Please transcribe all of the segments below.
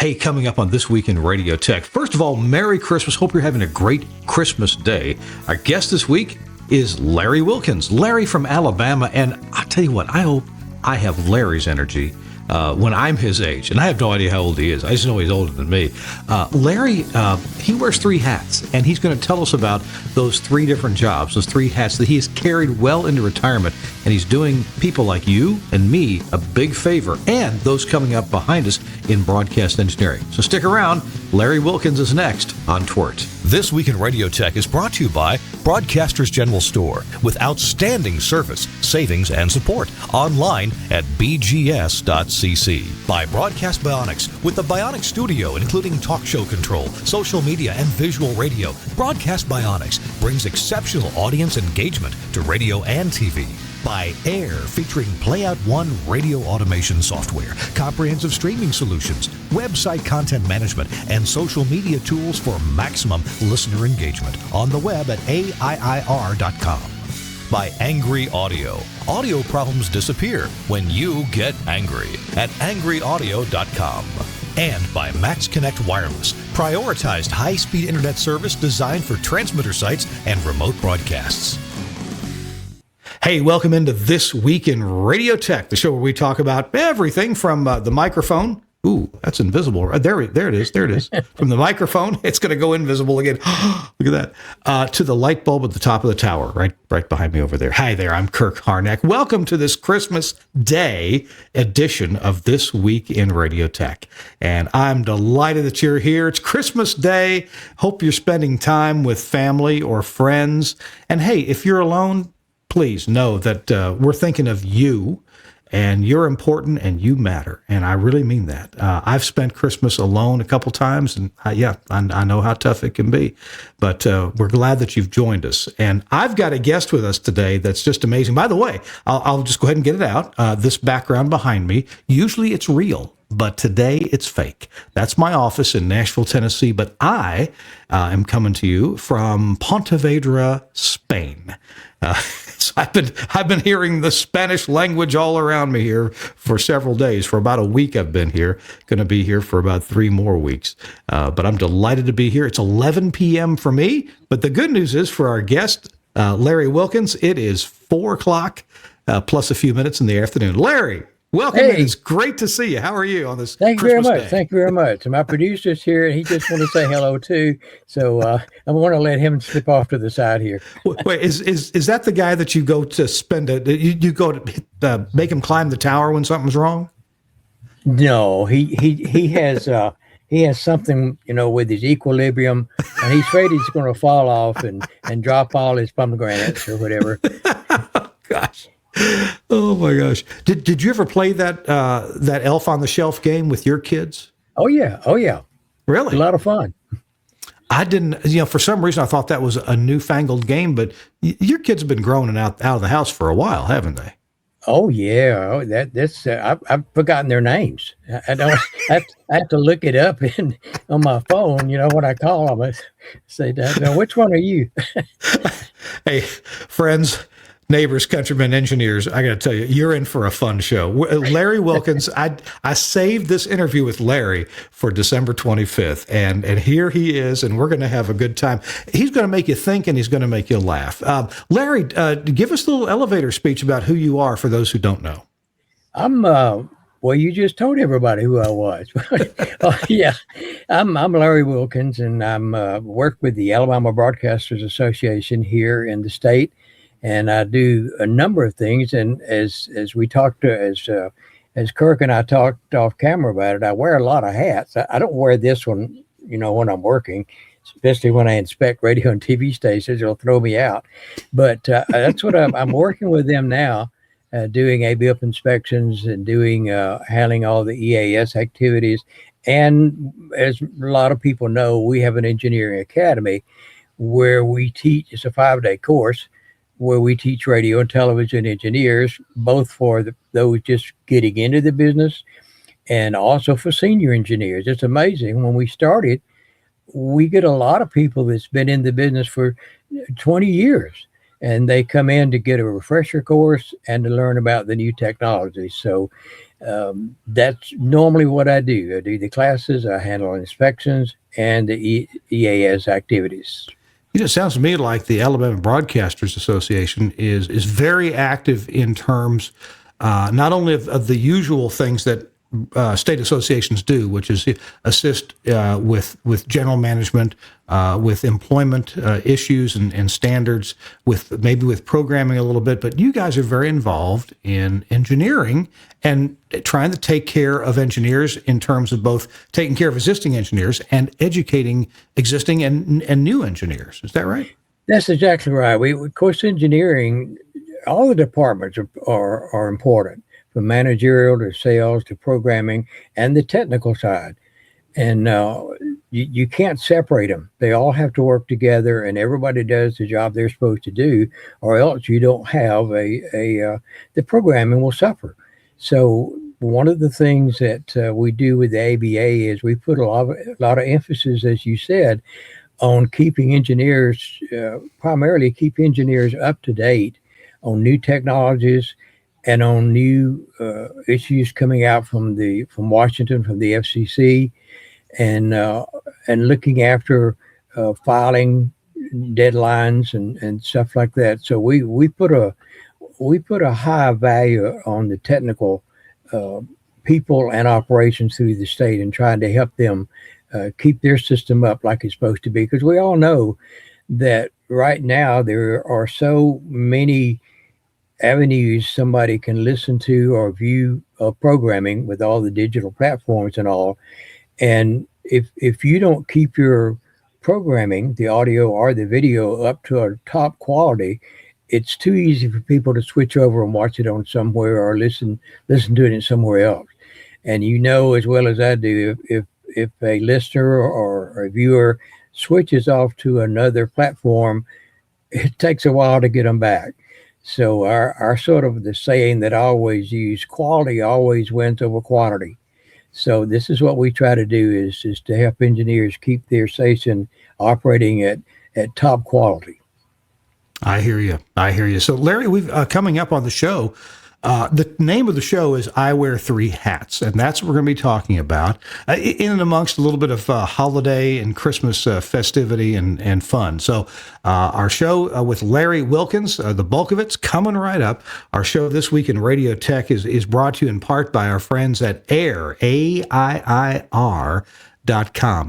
Hey, coming up on This Week in Radio Tech. First of all, Merry Christmas. Hope you're having a great Christmas day. Our guest this week is Larry Wilkins. Larry from Alabama. And I'll tell you what, I hope I have Larry's energy when I'm his age. And I have no idea how old he is. I just know he's older than me. Larry, he wears three hats, and he's going to tell us about those three different jobs, those three hats that he has carried well into retirement. And he's doing people like you and me a big favor, and those coming up behind us in broadcast engineering. So stick around. Larry Wilkins is next on TWiRT. This Week in Radio Tech is brought to you by Broadcasters General Store, with outstanding service, savings, and support. Online at bgs.cc. By Broadcast Bionics, with the Bionics Studio, including talk show control, social media, and visual radio. Broadcast Bionics brings exceptional audience engagement to radio and TV. By Air, featuring Playout One radio automation software, comprehensive streaming solutions, website content management, and social media tools for maximum listener engagement on the web at AIIR.com. By Angry Audio. Audio problems disappear when you get angry at angryaudio.com. And by Max Connect Wireless, prioritized high-speed internet service designed for transmitter sites and remote broadcasts. Hey, welcome into This Week in Radio Tech, the show where we talk about everything from the microphone. Ooh, that's invisible. There it is. From the microphone, it's going to go invisible again. Look at that. To the light bulb at the top of the tower, right behind me over there. Hi there, I'm Kirk Harnack. Welcome to this Christmas Day edition of This Week in Radio Tech. And I'm delighted that you're here. It's Christmas Day. Hope you're spending time with family or friends. And hey, if you're alone, please know that we're thinking of you, and you're important and you matter. And I really mean that. I've spent Christmas alone a couple times, and I know how tough it can be. But we're glad that you've joined us. And I've got a guest with us today that's just amazing. By the way, I'll just go ahead and get it out. This background behind me, usually it's real, but today it's fake. That's my office in Nashville, Tennessee. But I am coming to you from Pontevedra, Spain. So I've been hearing the Spanish language all around me here for several days. For about a week I've been here. Going to be here for about 3 more weeks. But I'm delighted to be here. It's 11 p.m. for me. But the good news is for our guest, Larry Wilkins, it is 4 o'clock plus a few minutes in the afternoon. Larry, welcome. Hey. It's great to see you. How are you on this Christmas Thank you very much. Day? Thank you very much. And my producer's here, and he just want to say hello too. So I want to let him slip off to the side here. Wait, is that the guy that you go to spend you go to make him climb the tower when something's wrong? No, he has something, with his equilibrium, and he's afraid he's going to fall off and drop all his pomegranates or whatever. Gosh. Oh my gosh! Did you ever play that Elf on the Shelf game with your kids? Oh yeah. Really? It's a lot of fun. I didn't. For some reason I thought that was a newfangled game, but your kids have been growing out of the house for a while, haven't they? Oh yeah. That's I've forgotten their names. I don't. I have to look it up on my phone. When I call them, I say, "Which one are you?" Hey, friends, neighbors, countrymen, engineers, I got to tell you, you're in for a fun show. Larry Wilkins, I saved this interview with Larry for December 25th, and here he is, and we're going to have a good time. He's going to make you think, and he's going to make you laugh. Larry, give us a little elevator speech about who you are for those who don't know. Well, you just told everybody who I was. Yeah, I'm Larry Wilkins, and I'm work with the Alabama Broadcasters Association here in the state. And I do a number of things. And as we talked as Kirk and I talked off camera about it, I wear a lot of hats. I don't wear this one, when I'm working, especially when I inspect radio and TV stations. It'll throw me out. But that's what I'm working with them now, doing ABIP inspections and doing handling all the EAS activities. And as a lot of people know, we have an engineering academy where we teach. It's a 5-day course where we teach radio and television engineers, both for those just getting into the business and also for senior engineers. It's amazing. When we started, we get a lot of people that's been in the business for 20 years, and they come in to get a refresher course and to learn about the new technology. So That's normally what I do. I do the classes, I handle inspections, and the EAS activities. It sounds to me like the Alabama Broadcasters Association is very active in terms not only of the usual things that state associations do, which is assist with general management, with employment issues and standards, with programming a little bit. But you guys are very involved in engineering and trying to take care of engineers in terms of both taking care of existing engineers and educating existing and new engineers. Is that right? That's exactly right. Of course, engineering, all the departments are important, from managerial to sales to programming and the technical side. And you can't separate them. They all have to work together, and everybody does the job they're supposed to do, or else you don't have the programming will suffer. So one of the things that we do with the ABA is we put a lot of emphasis, as you said, on keeping engineers, primarily keep engineers up to date on new technologies and on new issues coming out from Washington, from the FCC, and looking after filing deadlines and stuff like that. So we put a high value on the technical people and operations through the state and trying to help them keep their system up like it's supposed to be. Because we all know that right now there are so many avenues somebody can listen to or view programming with all the digital platforms and all. And if you don't keep your programming, the audio or the video, up to a top quality, it's too easy for people to switch over and watch it on somewhere or listen to it in somewhere else. And you know as well as I do, if a listener or a viewer switches off to another platform, it takes a while to get them back. So our sort of the saying that I always use, quality always wins over quantity. So this is what we try to do is to help engineers keep their station operating at top quality. I hear you. So Larry, we've coming up on the show. The name of the show is I Wear Three Hats, and that's what we're going to be talking about in and amongst a little bit of holiday and Christmas festivity and fun. So our show with Larry Wilkins, the bulk of it's coming right up. Our show this week in Radio Tech is brought to you in part by our friends at AIR, AIIR.com.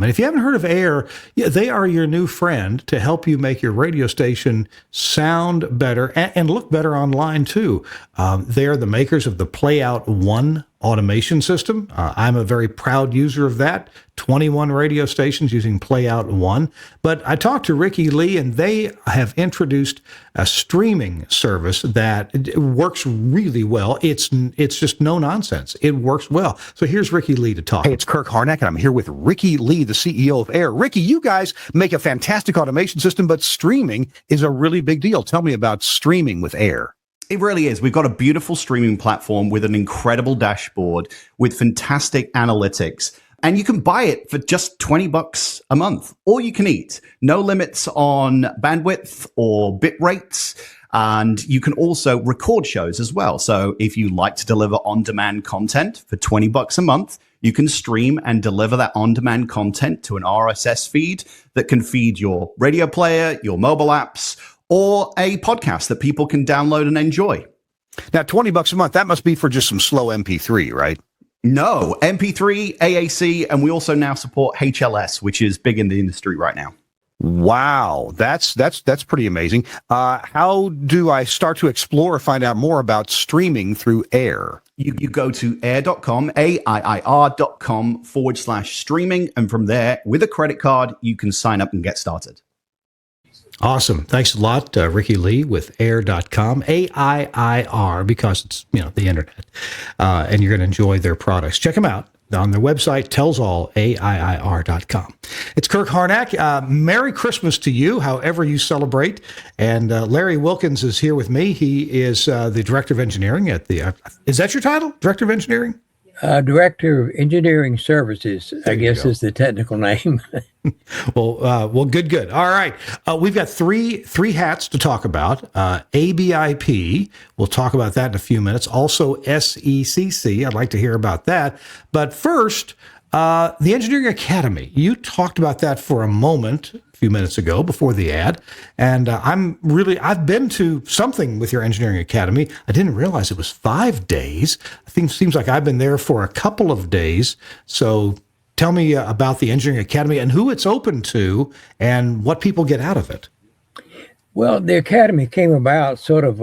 And if you haven't heard of AIR, they are your new friend to help you make your radio station sound better and look better online too. They are the makers of the Playout One automation system. I'm a very proud user of that. 21 radio stations using Playout One. But I talked to Ricky Lee, and they have introduced a streaming service that works really well. It's just no nonsense. It works well. So here's Ricky Lee to talk. Hey, it's Kirk Harnack, and I'm here with Ricky Lee, the CEO of AIR. Ricky, you guys make a fantastic automation system, but streaming is a really big deal. Tell me about streaming with AIR. It really is. We've got a beautiful streaming platform with an incredible dashboard with fantastic analytics. And you can buy it for just $20 a month. All you can eat. No limits on bandwidth or bit rates. And you can also record shows as well. So if you like to deliver on-demand content for $20 a month, you can stream and deliver that on-demand content to an RSS feed that can feed your radio player, your mobile apps, or a podcast that people can download and enjoy. Now, $20 a month, that must be for just some slow MP3, right? No, MP3, AAC, and we also now support HLS, which is big in the industry right now. Wow, that's pretty amazing. How do I start to explore or find out more about streaming through AIR? You go to air.com, AIIR.com/streaming, and from there, with a credit card, you can sign up and get started. Awesome. Thanks a lot, Ricky Lee with air.com, AIIR, because it's, the internet. And you're going to enjoy their products. Check them out on their website, tellsall, AIIR.com. It's Kirk Harnack. Merry Christmas to you, however you celebrate. And Larry Wilkins is here with me. He is the Director of Engineering at the, is that your title? Director of Engineering? Director of Engineering Services, There I you guess go. is the technical name. Well, good. All right, we've got three hats to talk about. ABIP, we'll talk about that in a few minutes. Also, SECC, I'd like to hear about that. But first, the Engineering Academy. You talked about that for a moment a few minutes ago before the ad, and I've been to something with your Engineering Academy. I didn't realize it was 5 days. I think it seems like I've been there for a couple of days. So tell me about the Engineering Academy and who it's open to and what people get out of it. Well, the academy came about sort of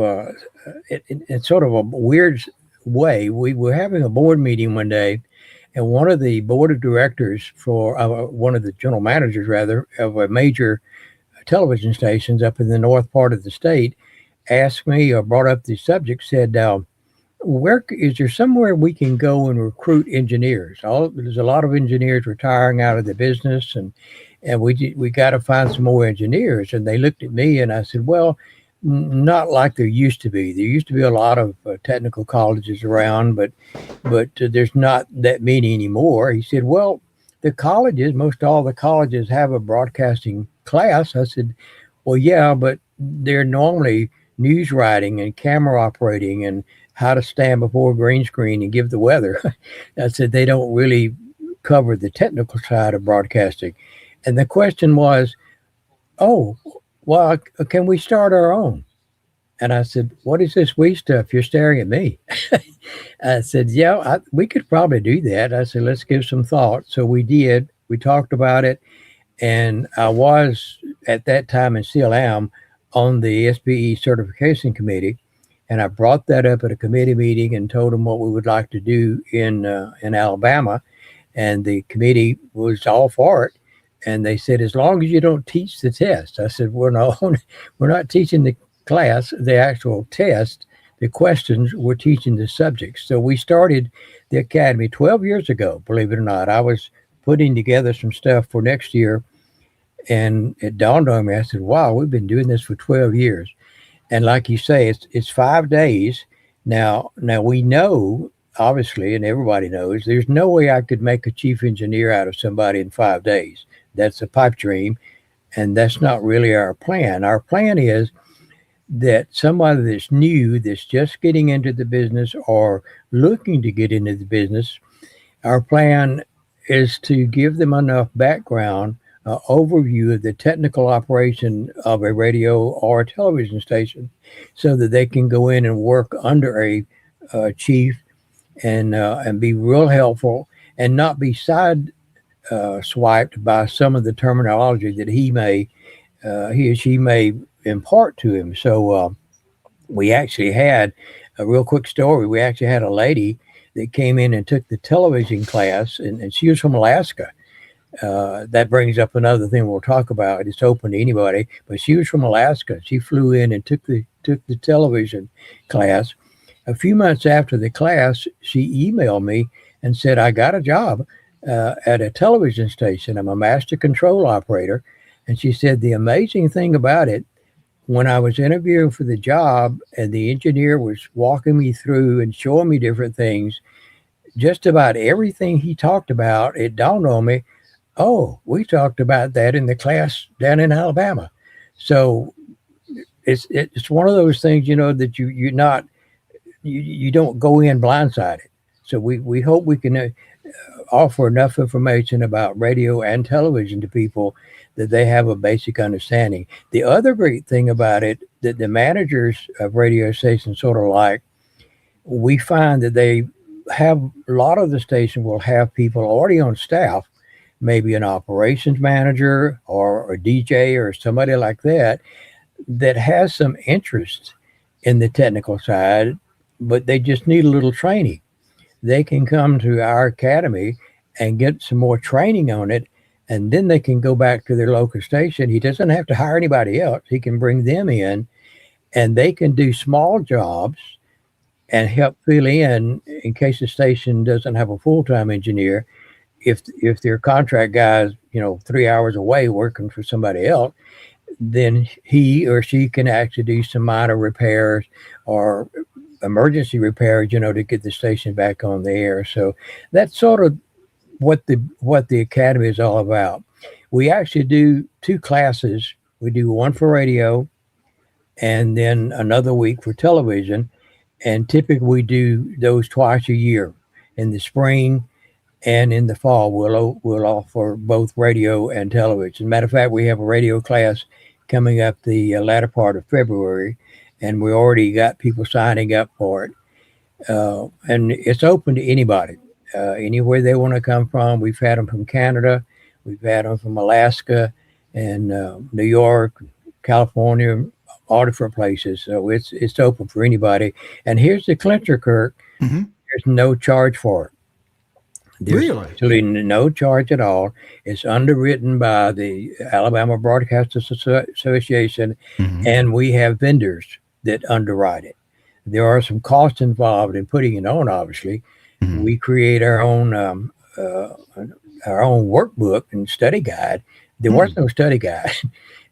in sort of a weird way. We were having a board meeting one day, and one of the board of directors for one of the general managers, rather, of a major television stations up in the north part of the state asked me or brought up the subject, said, where is there somewhere we can go and recruit engineers? There's a lot of engineers retiring out of the business, and we got to find some more engineers. And they looked at me, and I said, well, not like there used to be. There used to be a lot of technical colleges around, but there's not that many anymore. He said, well, the colleges, most all the colleges have a broadcasting class. I said, well, yeah, but they're normally news writing and camera operating and how to stand before a green screen and give the weather. I said, they don't really cover the technical side of broadcasting. And the question was, oh, well, can we start our own? And I said, what is this we stuff? You're staring at me. I said, yeah, we could probably do that. I said, let's give some thought. So we did. We talked about it. And I was, at that time, and still am, on the SPE certification committee. And I brought that up at a committee meeting and told them what we would like to do in Alabama. And the committee was all for it. And they said, as long as you don't teach the test. I said, we're not teaching the class, the actual test, the questions, we're teaching the subjects. So we started the academy 12 years ago, believe it or not. I was putting together some stuff for next year, and it dawned on me. I said, wow, we've been doing this for 12 years. And like you say, it's 5 days. Now we know, obviously, and everybody knows, there's no way I could make a chief engineer out of somebody in 5 days. That's a pipe dream, and that's not really our plan. Our plan is that somebody that's new, that's just getting into the business or looking to get into the business, our plan is to give them enough background, overview of the technical operation of a radio or a television station so that they can go in and work under a chief and be real helpful and not be swiped by some of the terminology that he or she may impart to him. So we actually had a real quick story. We actually had a lady that came in and took the television class, and she was from Alaska. That brings up another thing we'll talk about. It's open to anybody, but she was from Alaska. She flew in and took the television class. A few months after the class, she emailed me and said, I got a job at a television station. I'm a master control operator. And she said, the amazing thing about it, when I was interviewing for the job and the engineer was walking me through and showing me different things, just about everything he talked about, it dawned on me, oh, we talked about that in the class down in Alabama. So it's one of those things, that you don't go in blindsided. So we hope we can offer enough information about radio and television to people that they have a basic understanding. The other great thing about it that the managers of radio stations sort of like, we find that they have, a lot of the station will have people already on staff, maybe an operations manager or a DJ or somebody like that has some interest in the technical side, but they just need a little training. They can come to our academy and get some more training on it, and then they can go back to their local station. He doesn't have to hire anybody else. He can bring them in, and they can do small jobs and help fill in case the station doesn't have a full-time engineer. If their contract guy's 3 hours away working for somebody else, then he or she can actually do some minor repairs or emergency repairs, to get the station back on the air. So that's sort of what the academy is all about. We actually do 2 classes. We do one for radio and then another week for television. And typically we do those twice a year. In the spring and in the fall, we'll offer both radio and television. Matter of fact, we have a radio class coming up the latter part of February, and we already got people signing up for it. And it's open to anybody, anywhere they want to come from. We've had them from Canada, we've had them from Alaska, and New York, California, all different places. So it's open for anybody. And here's the clincher, Kirk. Mm-hmm. There's no charge for it. There's actually no charge at all. It's underwritten by the Alabama Broadcasters Association, Mm-hmm. and we have vendors that underwrite it. There are some costs involved in putting it on, obviously. Mm-hmm. We create our own workbook and study guide. There was no study guide.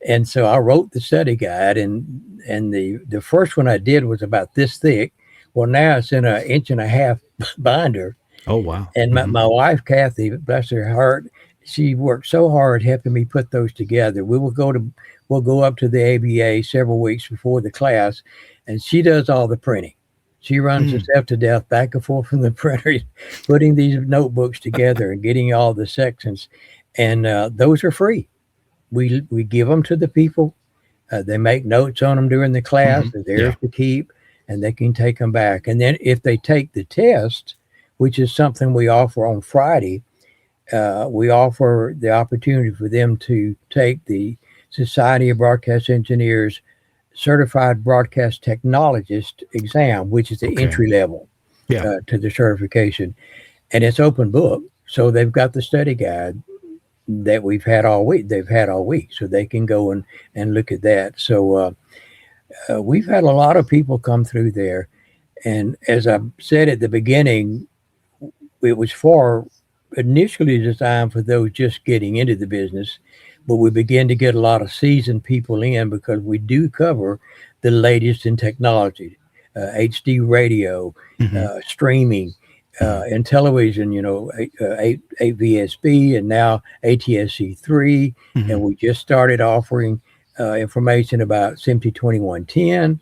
And so I wrote the study guide, and the first one I did was about this thick. Well, now it's in an 1.5-inch binder. Oh, wow. And my wife, Kathy, bless her heart, she worked so hard helping me put those together. We'll go up to the ABA several weeks before the class, and she does all the printing. She runs herself to death back and forth from the printer, putting these notebooks together and getting all the sections. And those are free. We give them to the people. They make notes on them during the class. They're theirs to keep, and they can take them back. And then if they take the test, which is something we offer on Friday, we offer the opportunity for them to take the Society of Broadcast Engineers Certified Broadcast Technologist exam, which is the entry level to the certification. And it's open book. So they've got the study guide that we've had all week. They've had all week, so they can go and look at that. So we've had a lot of people come through there. And as I said at the beginning, it was initially designed for those just getting into the business, but we begin to get a lot of seasoned people in because we do cover the latest in technology, HD radio, streaming, and television, 8 VSB and now ATSC3. And we just started offering information about SMPTE 2110.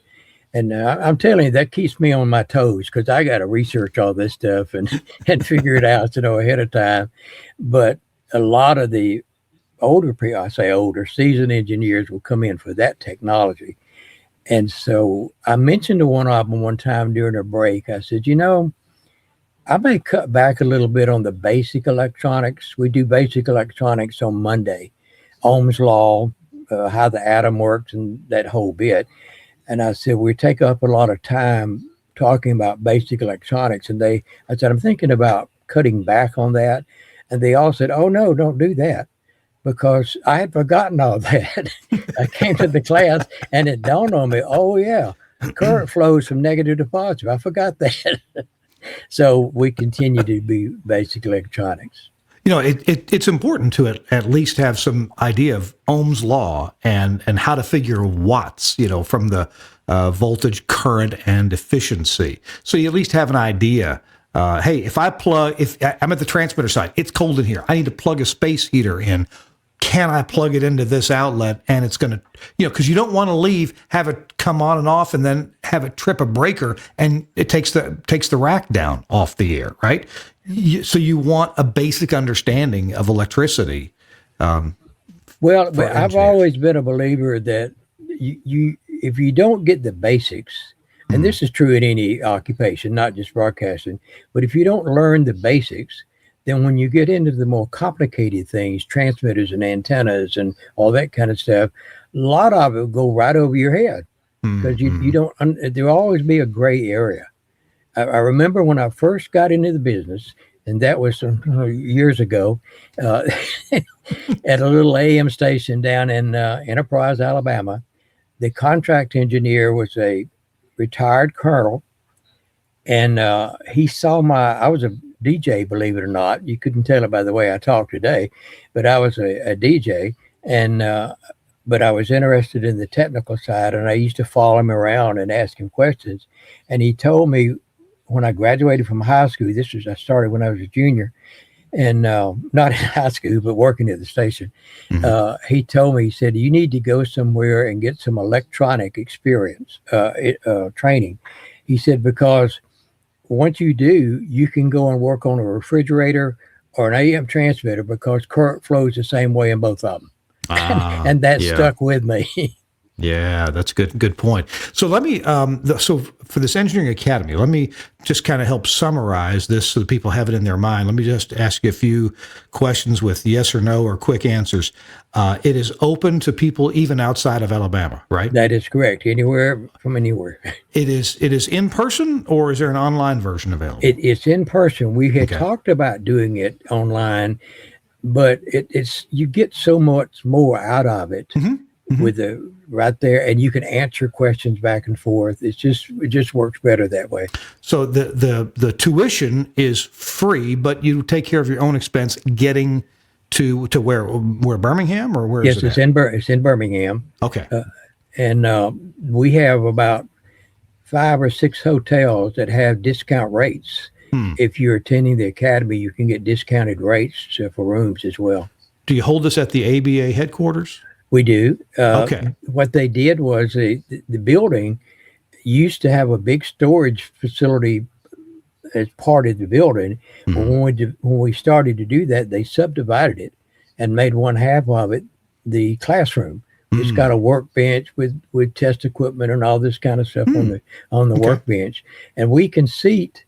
And I'm telling you, that keeps me on my toes because I got to research all this stuff and figure it out, ahead of time. But a lot of the older, seasoned engineers will come in for that technology. And so I mentioned to one of them one time during a break, I said, I may cut back a little bit on the basic electronics. We do basic electronics on Monday, Ohm's law, how the atom works and that whole bit. And I said, we take up a lot of time talking about basic electronics. And I said, I'm thinking about cutting back on that. And they all said, oh, no, don't do that. Because I had forgotten all that. I came to the class and it dawned on me, oh, yeah, current flows from negative to positive. I forgot that. So we continue to be basic electronics. It's important to at least have some idea of Ohm's law and how to figure watts, from the voltage, current, and efficiency. So you at least have an idea. Hey, if I'm at the transmitter side, it's cold in here. I need to plug a space heater in. Can I plug it into this outlet? And it's going to, because you don't want to have it come on and off and then have it trip a breaker and it takes the rack down off the air, right? So you want a basic understanding of electricity. Well, but I've always been a believer that if you don't get the basics, and this is true in any occupation, not just broadcasting, but if you don't learn the basics, then when you get into the more complicated things, transmitters and antennas and all that kind of stuff, a lot of it will go right over your head because you don't, there'll always be a gray area. I remember when I first got into the business, and that was some years ago, at a little AM station down in Enterprise, Alabama. The contract engineer was a retired colonel, and he saw I was a DJ, believe it or not. You couldn't tell it by the way I talk today, but I was a DJ, and but I was interested in the technical side, and I used to follow him around and ask him questions. And he told me when I graduated from high school, I started when I was a junior, and not in high school, but working at the station. He told me, he said, you need to go somewhere and get some electronic experience, training. He said, because once you do, you can go and work on a refrigerator or an AM transmitter because current flows the same way in both of them. And that stuck with me. Yeah, that's good point. So let me, so for this engineering academy, let me just kind of help summarize this so that people have it in their mind. Let me just ask you a few questions with yes or no or quick answers. It is open to people even outside of Alabama, right? That is correct. Anywhere from anywhere. It is in person, or is there an online version available? It's in person. We had talked about doing it online, but it's you get so much more out of it with the right there, and you can answer questions back and forth. It just works better that way. So the tuition is free, but you take care of your own expense getting to where Birmingham, or where yes, is it? It's in Birmingham. Okay. And we have about 5 or 6 hotels that have discount rates. If you're attending the academy, you can get discounted rates for rooms as well. Do you hold this at the ABA headquarters? We do. Okay. What they did was the building used to have a big storage facility as part of the building. But when we started to do that, they subdivided it and made one half of it the classroom. It's got a workbench with test equipment and all this kind of stuff on the workbench, and we can seat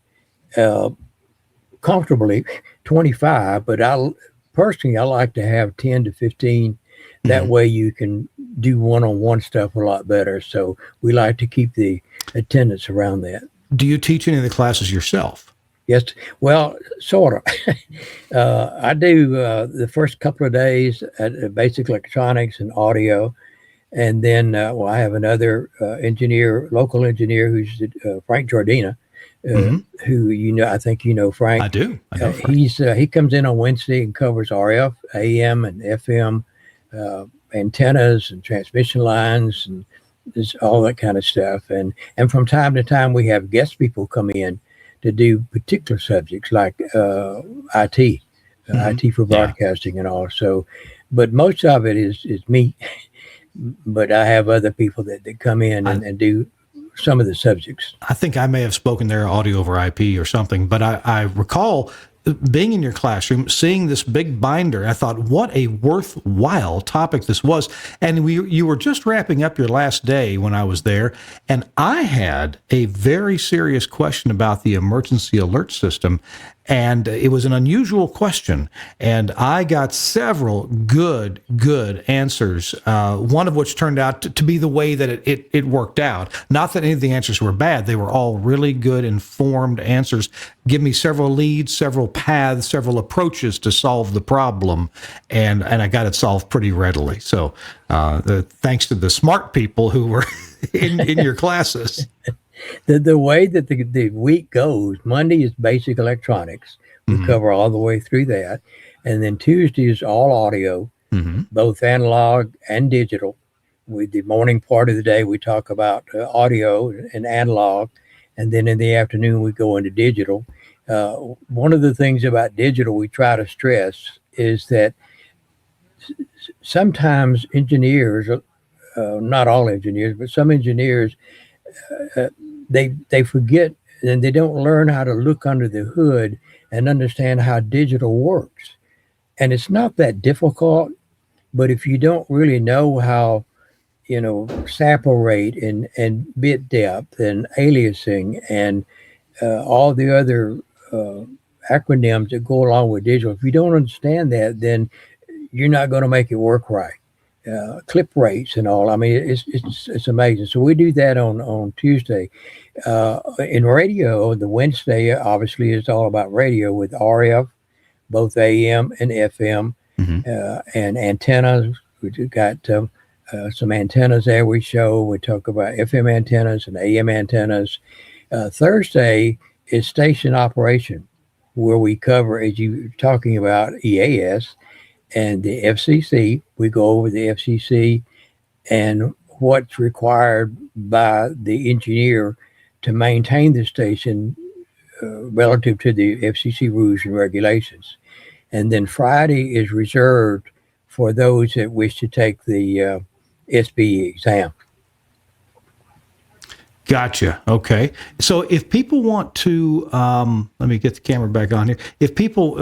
comfortably 25. But I like to have 10 to 15. That way you can do one-on-one stuff a lot better. So we like to keep the attendance around that. Do you teach any of the classes yourself? Yes. Well, sort of. I do the first couple of days at basic electronics and audio. And then, I have another local engineer, who's Frank Jardina, who I think you know Frank. I do. I know Frank. He comes in on Wednesday and covers RF, AM, and FM, antennas and transmission lines and all that kind of stuff. And from time to time, we have guest people come in to do particular subjects like IT, IT for broadcasting and all. So, but most of it is me. But I have other people that come in and do some of the subjects. I think I may have spoken their audio over IP or something, but I recall being in your classroom, seeing this big binder. I thought, what a worthwhile topic this was. And you were just wrapping up your last day when I was there, and I had a very serious question about the emergency alert system. And it was an unusual question, and I got several good answers, one of which turned out to be the way that it worked out. Not that any of the answers were bad. They were all really good, informed answers. Give me several leads, several paths, several approaches to solve the problem, and I got it solved pretty readily. So thanks to the smart people who were in your classes. The way that the week goes, Monday is basic electronics. We cover all the way through that. And then Tuesday is all audio, both analog and digital. With the morning part of the day, we talk about audio and analog. And then in the afternoon, we go into digital. One of the things about digital we try to stress is that sometimes engineers, not all engineers, but some engineers, they forget and they don't learn how to look under the hood and understand how digital works. And it's not that difficult, but if you don't really know how, sample rate and bit depth and aliasing and all the other acronyms that go along with digital, if you don't understand that, then you're not going to make it work right. Clip rates and all. I mean, it's amazing. So we do that on Tuesday. In radio, the Wednesday obviously is all about radio with RF, both AM and FM, and antennas. We've got some antennas there we show. We talk about FM antennas and AM antennas. Thursday is station operation, where we cover, as you were talking about, EAS and the FCC. We go over the FCC and what's required by the engineer to maintain the station relative to the FCC rules and regulations. And then Friday is reserved for those that wish to take the SBE exam. Gotcha. Okay. So if people want to, let me get the camera back on here. If people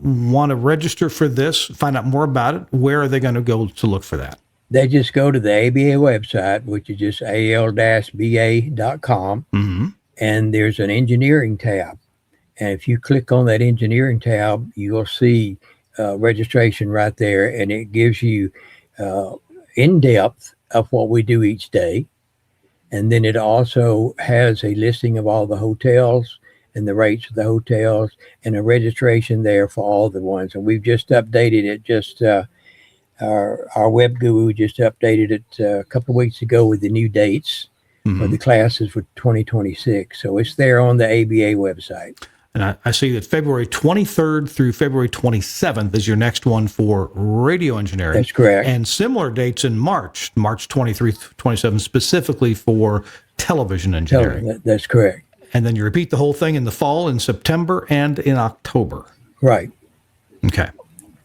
want to register for this, find out more about it, where are they going to go to look for that? They just go to the ABA website, which is just al-ba.com, and there's an engineering tab. And if you click on that engineering tab, you'll see registration right there, and it gives you in depth of what we do each day. And then it also has a listing of all the hotels and the rates of the hotels and a registration there for all the ones. And we've just updated it. Our web guru just updated it a couple of weeks ago with the new dates for the classes for 2026. So it's there on the ABA website. And I see that February 23rd through February 27th is your next one for radio engineering. That's correct. And similar dates in March 23 through 27, specifically for television engineering. That's correct. And then you repeat the whole thing in the fall, in September, and in October. Right. Okay.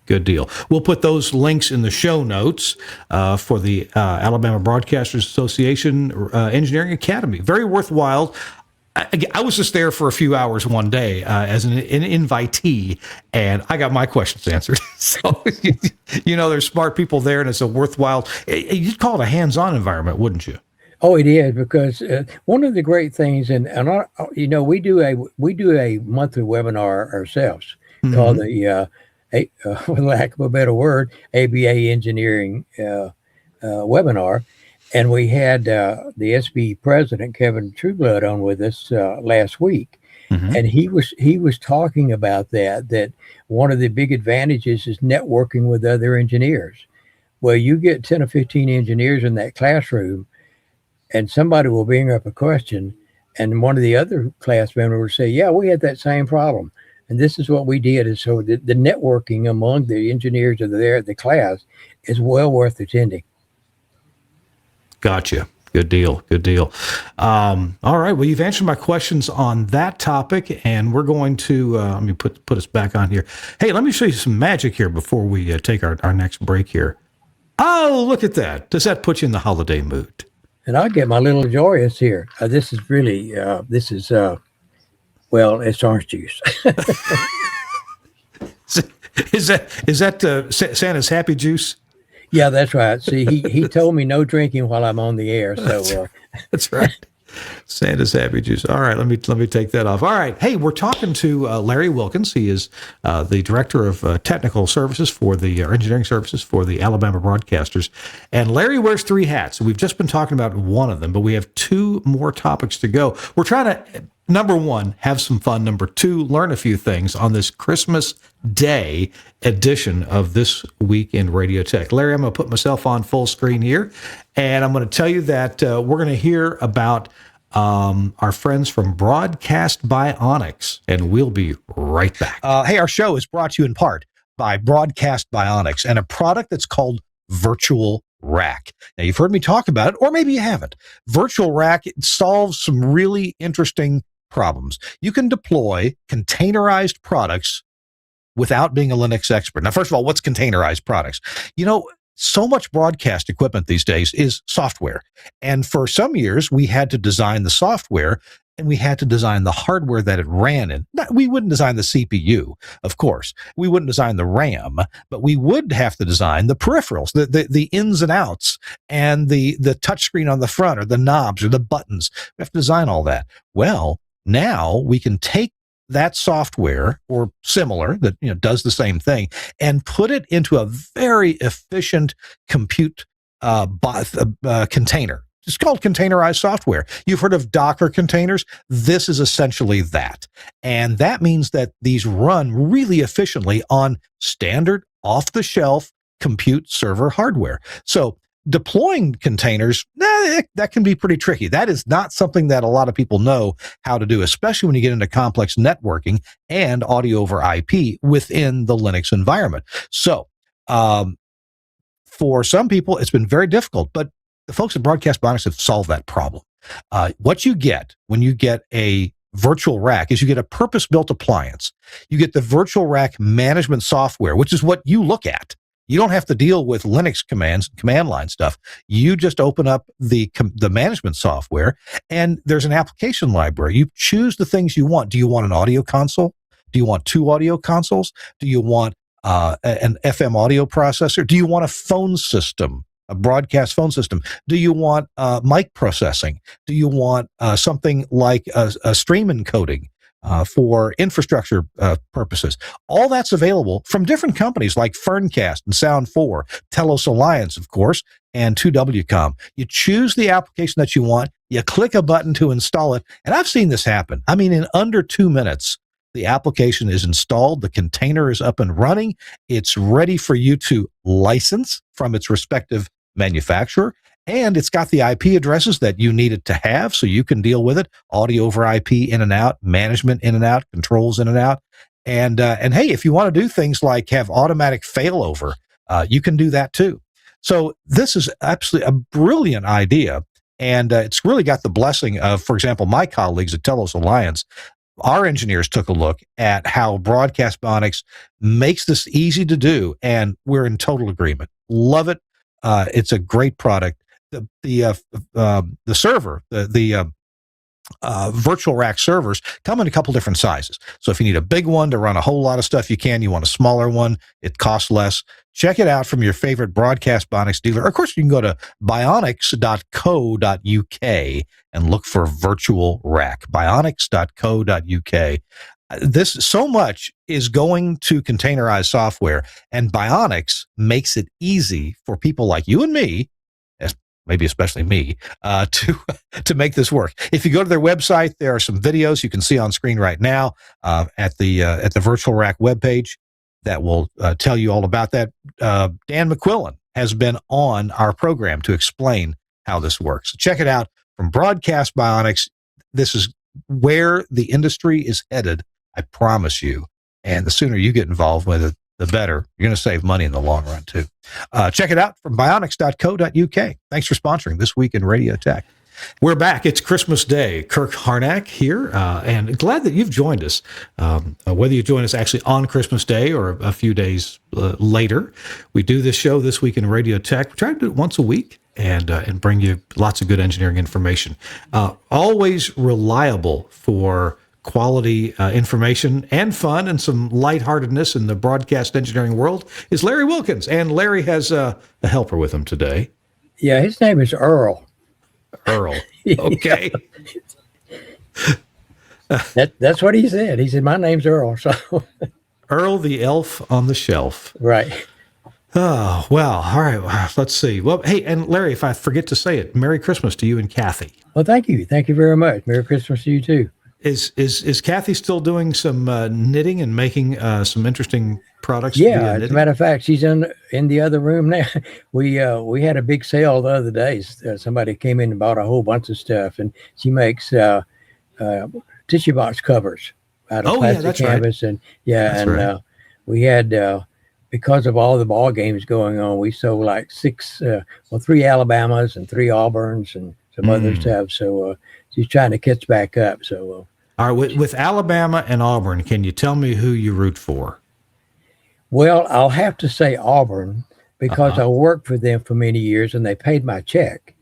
Good deal. We'll put those links in the show notes for the Alabama Broadcasters Association Engineering Academy. Very worthwhile. I was just there for a few hours one day as an invitee, and I got my questions answered. So, there's smart people there, and it's a worthwhile, you'd call it a hands-on environment, wouldn't you? Oh, it is, because one of the great things, and we do a monthly webinar ourselves called the, for lack of a better word, ABA Engineering webinar. And we had the SB president, Kevin Trueblood, on with us last week. And he was talking about that one of the big advantages is networking with other engineers. Well, you get 10 or 15 engineers in that classroom, and somebody will bring up a question, and one of the other class members will say, yeah, we had that same problem, and this is what we did. And so the networking among the engineers that are there at the class is well worth attending. Gotcha. Good deal. Good deal. All right. Well, you've answered my questions on that topic, and we're going to let me put us back on here. Hey, let me show you some magic here before we take our next break here. Oh, look at that. Does that put you in the holiday mood? And I'll get my little joyous here. This is really, it's orange juice. Is that Santa's happy juice? Yeah, that's right. See, he told me no drinking while I'm on the air. So that's right. Santa's happy juice. All right, let me take that off. All right. Hey, we're talking to Larry Wilkins. He is the director of technical services for the engineering services for the Alabama Broadcasters. And Larry wears three hats. We've just been talking about one of them, but we have two more topics to go. We're trying to, number one, have some fun. Number two, learn a few things on this Christmas Day edition of This Week in Radio Tech. Larry, I'm going to put myself on full screen here, and I'm going to tell you that we're going to hear about our friends from Broadcast Bionics, and we'll be right back. Hey, our show is brought to you in part by Broadcast Bionics and a product that's called Virtual Rack. Now, you've heard me talk about it, or maybe you haven't. Virtual Rack solves some really interesting problems. You can deploy containerized products without being a Linux expert. Now, first of all, what's containerized products? So much broadcast equipment these days is software. And for some years, we had to design the software and we had to design the hardware that it ran in. We wouldn't design the CPU, of course. We wouldn't design the RAM, but we would have to design the peripherals, the ins and outs, and the touchscreen on the front, or the knobs, or the buttons. We have to design all that. Well, now we can take that software or similar that does the same thing and put it into a very efficient compute container. It's called containerized software. You've heard of Docker containers. This is essentially that. And that means that these run really efficiently on standard off-the-shelf compute server hardware. So deploying containers, that can be pretty tricky. That is not something that a lot of people know how to do, especially when you get into complex networking and audio over IP within the Linux environment. So for some people, it's been very difficult, but the folks at Broadcast Bionics have solved that problem. What you get when you get a virtual rack is you get a purpose-built appliance. You get the virtual rack management software, which is what you look at. You don't have to deal with Linux commands, command line stuff. You just open up the management software, and there's an application library. You choose the things you want. Do you want an audio console? Do you want 2 audio consoles? Do you want an FM audio processor? Do you want a phone system, a broadcast phone system? Do you want mic processing? Do you want something like a stream encoding for infrastructure purposes? All that's available from different companies like Ferncast and Sound4, Telos Alliance, of course, and 2WCOM. You choose the application that you want, you click a button to install it, and I've seen this happen. I mean, in under 2 minutes, the application is installed, the container is up and running, it's ready for you to license from its respective manufacturer, and it's got the IP addresses that you need it to have so you can deal with it. Audio over IP in and out, management in and out, controls in and out. And hey, if you want to do things like have automatic failover, you can do that too. So this is absolutely a brilliant idea. And it's really got the blessing of, for example, my colleagues at Telos Alliance. Our engineers took a look at how Broadcast Bionics makes this easy to do, and we're in total agreement. Love it. It's a great product. The server, the virtual rack servers come in a couple different sizes. So if you need a big one to run a whole lot of stuff, you can. You want a smaller one, it costs less. Check it out from your favorite Broadcast Bionics dealer. Of course, you can go to bionics.co.uk and look for virtual rack. bionics.co.uk. This so much is going to containerize software, and Bionics makes it easy for people like you and me, maybe especially me, to make this work. If you go to their website, there are some videos you can see on screen right now at the Virtual Rack webpage that will tell you all about that. Dan McQuillan has been on our program to explain how this works. So check it out from Broadcast Bionics. This is where the industry is headed, I promise you. And the sooner you get involved with it, the better. You're going to save money in the long run, too. Check it out from bionics.co.uk. Thanks for sponsoring This Week in Radio Tech. We're back. It's Christmas Day. Kirk Harnack here, and glad that you've joined us. Whether you join us actually on Christmas Day or a few days later, we do this show This Week in Radio Tech. We try to do it once a week and bring you lots of good engineering information. Always reliable for quality information and fun and some lightheartedness in the broadcast engineering world is Larry Wilkins. And Larry has a helper with him today. Yeah, his name is Earl. Earl. Okay. That's what he said. He said, my name's Earl. So Earl the elf on the shelf. Right. Oh, well, all right. Let's see. Well, hey, and Larry, if I forget to say it, Merry Christmas to you and Kathy. Well, thank you. Thank you very much. Merry Christmas to you too. Is Kathy still doing some knitting and making some interesting products? Yeah, as a matter of fact, she's in the other room now. We had a big sale the other day. Somebody came in and bought a whole bunch of stuff, and she makes tissue box covers out of plastic canvas. Right. And we had because of all the ball games going on, we sold like 3 Alabamas and 3 Auburns and some other stuff. So she's trying to catch back up. So all right, with Alabama and Auburn, can you tell me who you root for? Well, I'll have to say Auburn because I worked for them for many years and they paid my check.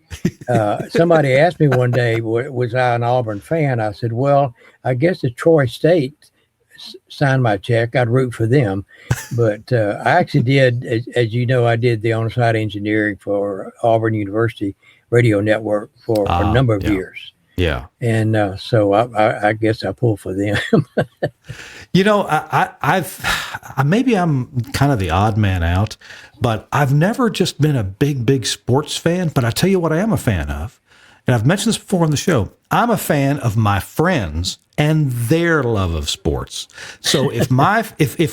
Somebody asked me one day, was I an Auburn fan? I said, well, I guess if Troy State signed my check, I'd root for them. But I actually did, as you know, I did the on-site engineering for Auburn University Radio Network for a number of years. Yeah. And so I guess I pull for them. You know, I've maybe I'm kind of the odd man out, but I've never just been a big sports fan. But I tell you what I am a fan of and I've mentioned this before on the show, I'm a fan of my friends and their love of sports. So if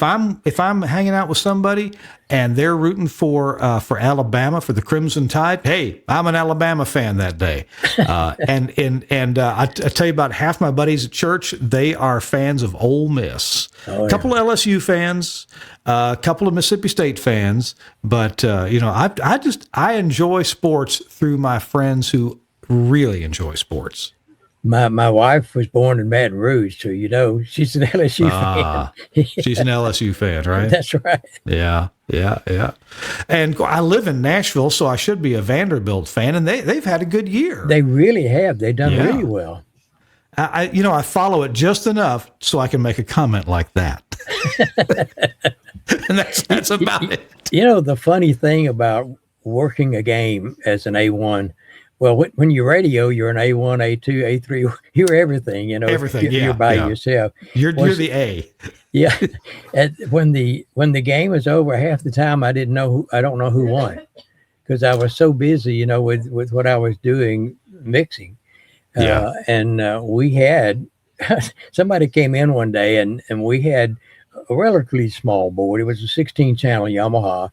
I'm hanging out with somebody and they're rooting for Alabama, for the Crimson Tide, hey, I'm an Alabama fan that day. I tell you about half my buddies at church, they are fans of Ole Miss. A couple of LSU fans, a couple of Mississippi State fans, but I enjoy sports through my friends who really enjoy sports. My wife was born in Baton Rouge, so she's an LSU fan. She's an LSU fan, right? That's right. Yeah. And I live in Nashville, so I should be a Vanderbilt fan, and they've had a good year. They really have. They've done really well. I follow it just enough so I can make a comment like that. And that's about it. The funny thing about working a game as an A1, well, when you're radio, you're an A1, A2, A3. You're everything, Everything, You're by yourself. You're the A. Yeah. When the game was over, half the time I don't know who won, because I was so busy, with what I was doing, mixing. We had somebody came in one day and we had a relatively small board. It was a 16-channel Yamaha,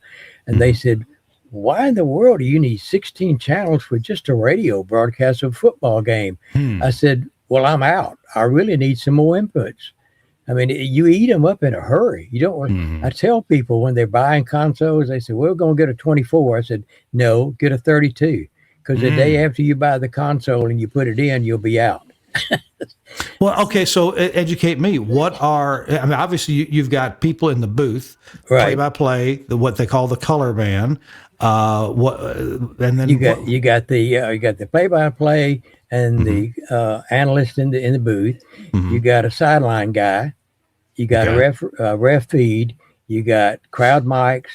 and they said, "Why in the world do you need 16 channels for just a radio broadcast of a football game?" I said, "Well, I'm out. I really need some more inputs." I mean, you eat them up in a hurry. You don't. I tell people when they're buying consoles, they say, "We're going to get a 24." I said, "No, get a 32, because the day after you buy the console and you put it in, you'll be out." Well, okay, so educate me. Obviously you've got people in the booth, right, play-by-play, what they call the color man. And then you got the play-by-play and the analyst in the booth. You got a sideline guy. You got a ref feed. You got crowd mics.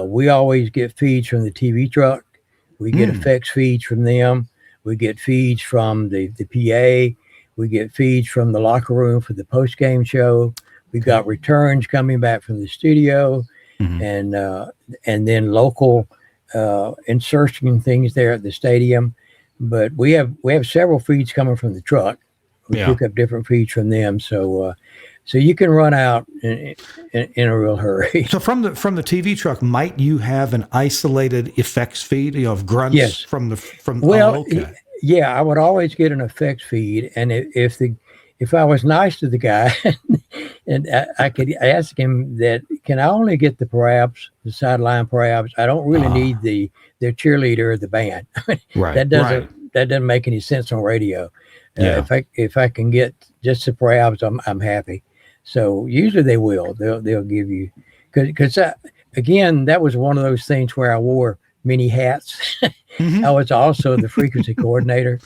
We always get feeds from the TWiRT. We get effects feeds from them. We get feeds from the PA. We get feeds from the locker room for the post-game show. We got returns coming back from the studio, and then local insertion things there at the stadium. But we have several feeds coming from the truck. We pick up different feeds from them, so you can run out in a real hurry. So from the TV truck, might you have an isolated effects feed, of grunts? Yes. From. Well, I would always get an effects feed, and if I was nice to the guy, and I could ask him that, can I only get the parabs, the sideline parabs? I don't really need their cheerleader or the band. Right. That doesn't make any sense on radio. If I can get just the parabs, I'm happy. So usually they will. They'll give you, because again, that was one of those things where I wore many hats. I was also the frequency coordinator.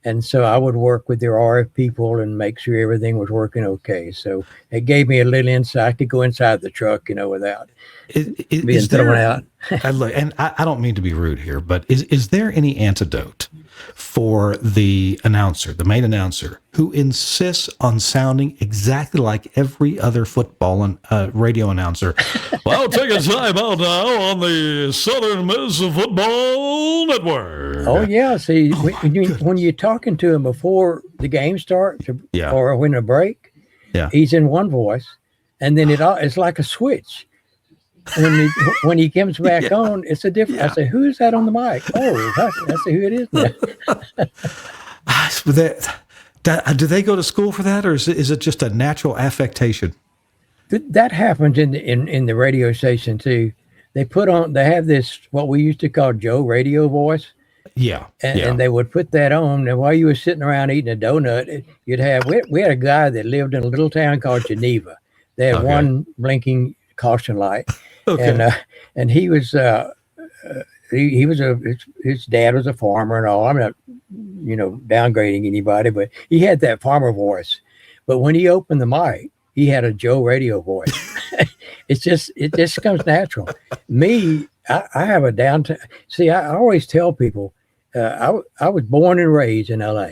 And so I would work with their RF people and make sure everything was working okay. So it gave me a little insight. I could go inside the truck, without being thrown out. And I don't mean to be rude here, but is there any antidote for the announcer, the main announcer, who insists on sounding exactly like every other football and radio announcer? Well, take a time out now on the Southern Miss Football Network. Oh, yeah. See, when you're talking to him before the game starts or when a break, he's in one voice, and then it's like a switch. When he comes back on, it's a different. I say, "Who's that on the mic?" Oh, I say, "Who it is now?" Do they go to school for that, or is it just a natural affectation? That happens in the radio station too. They have this, what we used to call Joe radio voice. And they would put that on, and while you were sitting around eating a donut, we had a guy that lived in a little town called Geneva. They had one blinking caution light. Okay. And he was his dad was a farmer and all. I'm not downgrading anybody, but he had that farmer voice. But when he opened the mic, he had a Joe radio voice. It just comes natural. Me, I have a downtown. See, I always tell people, I was born and raised in LA.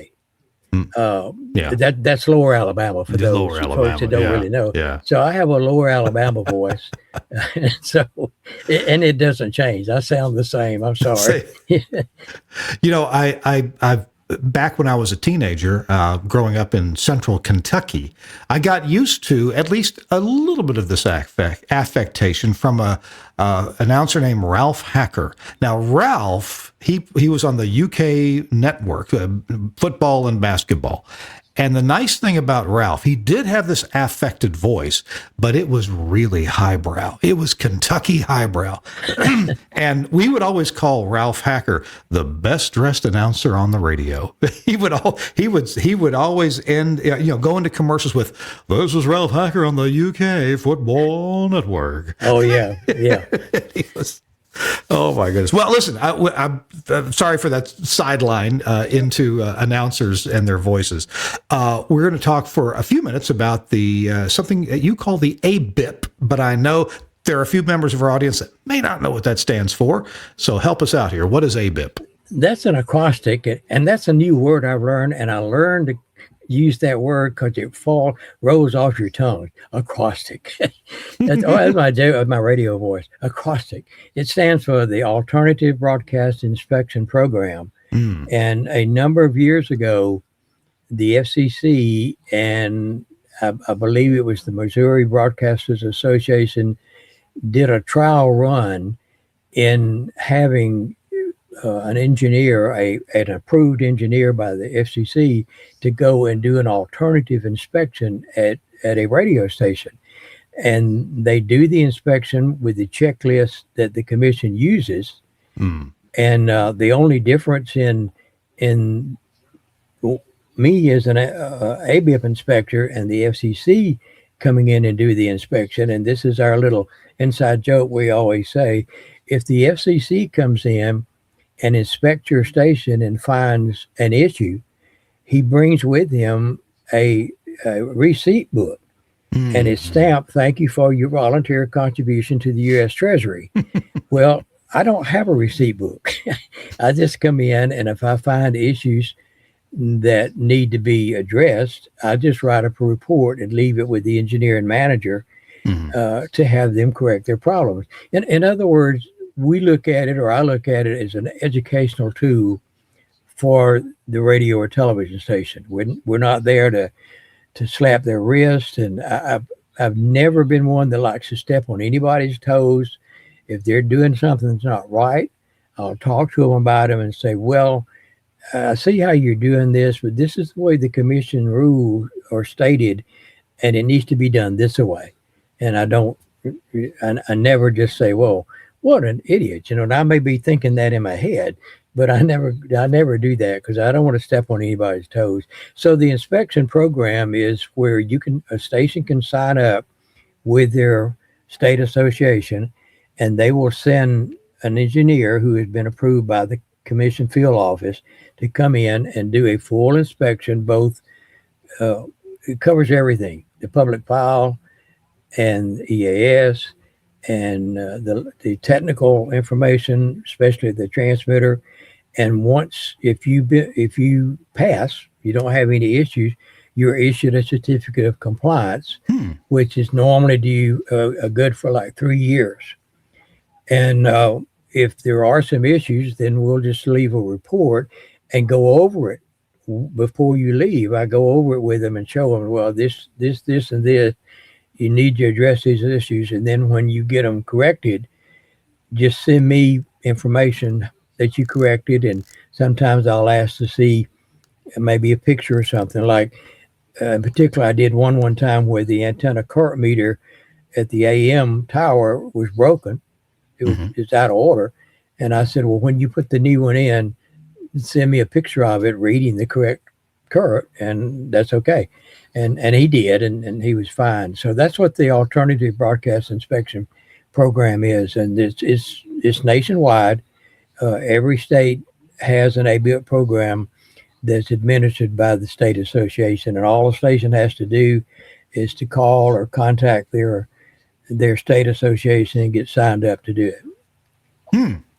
That's Lower Alabama for those folks that don't really know. So I have a Lower Alabama voice. And it doesn't change. I sound the same. I'm sorry. back when I was a teenager, growing up in central Kentucky, I got used to at least a little bit of this affectation from a announcer named Ralph Hacker. Now, Ralph, he was on the UK network, football and basketball. And the nice thing about Ralph, he did have this affected voice, but it was really highbrow. It was Kentucky highbrow. And we would always call Ralph Hacker the best dressed announcer on the radio. He would always end, go into commercials with, "This is Ralph Hacker on the UK Football Network." Oh, yeah. Yeah. He was, oh my goodness. Well, listen, I'm sorry for that sideline into announcers and their voices. We're going to talk for a few minutes about the something that you call the ABIP, but I know there are a few members of our audience that may not know what that stands for. So help us out here. What is ABIP? That's an acrostic, and that's a new word I've learned, and I learned to use that word because it rolls off your tongue. Acrostic. That's my radio voice. Acrostic. It stands for the Alternative Broadcast Inspection Program. And a number of years ago, the FCC and I believe it was the Missouri Broadcasters Association did a trial run in having an engineer, an approved engineer by the FCC, to go and do an alternative inspection at a radio station. And they do the inspection with the checklist that the commission uses. And the only difference in me as an ABIP inspector and the FCC coming in and do the inspection, and this is our little inside joke we always say, if the FCC comes in and inspects your station and finds an issue, he brings with him a receipt book. And it's stamped, "Thank you for your volunteer contribution to the U.S. Treasury." Well, I don't have a receipt book. I just come in, and if I find issues that need to be addressed, I just write up a report and leave it with the engineer and manager to have them correct their problems. In other words, we look at it, or I look at it, as an educational tool for the radio or television station. We're not there to slap their wrist, and I've never been one that likes to step on anybody's toes. If they're doing something that's not right, I'll talk to them about them and say, "Well, I see how you're doing this, but this is the way the commission ruled or stated, and it needs to be done this way." And I never just say, "Well, what an idiot," and I may be thinking that in my head, but I never do that because I don't want to step on anybody's toes. So the inspection program is where a station can sign up with their state association, and they will send an engineer who has been approved by the commission field office to come in and do a full inspection. Both it covers everything: the public file and EAS and the technical information, especially the transmitter. And once, if you pass, you don't have any issues, you're issued a certificate of compliance, which is normally good for like 3 years. And if there are some issues, then we'll just leave a report and go over it before you leave. I go over it with them and show them, well, this, and this, you need to address these issues. And then when you get them corrected, just send me information that you corrected. And sometimes I'll ask to see maybe a picture or something. Like in particular, I did one time where the antenna current meter at the AM tower was broken. It's out of order. And I said, well, when you put the new one in, send me a picture of it reading the correct current, and that's okay. And he did, and he was fine. So that's what the Alternative Broadcast Inspection Program is. And it's nationwide. Every state has an ABIP program that's administered by the state association, and all the station has to do is to call or contact their state association and get signed up to do it.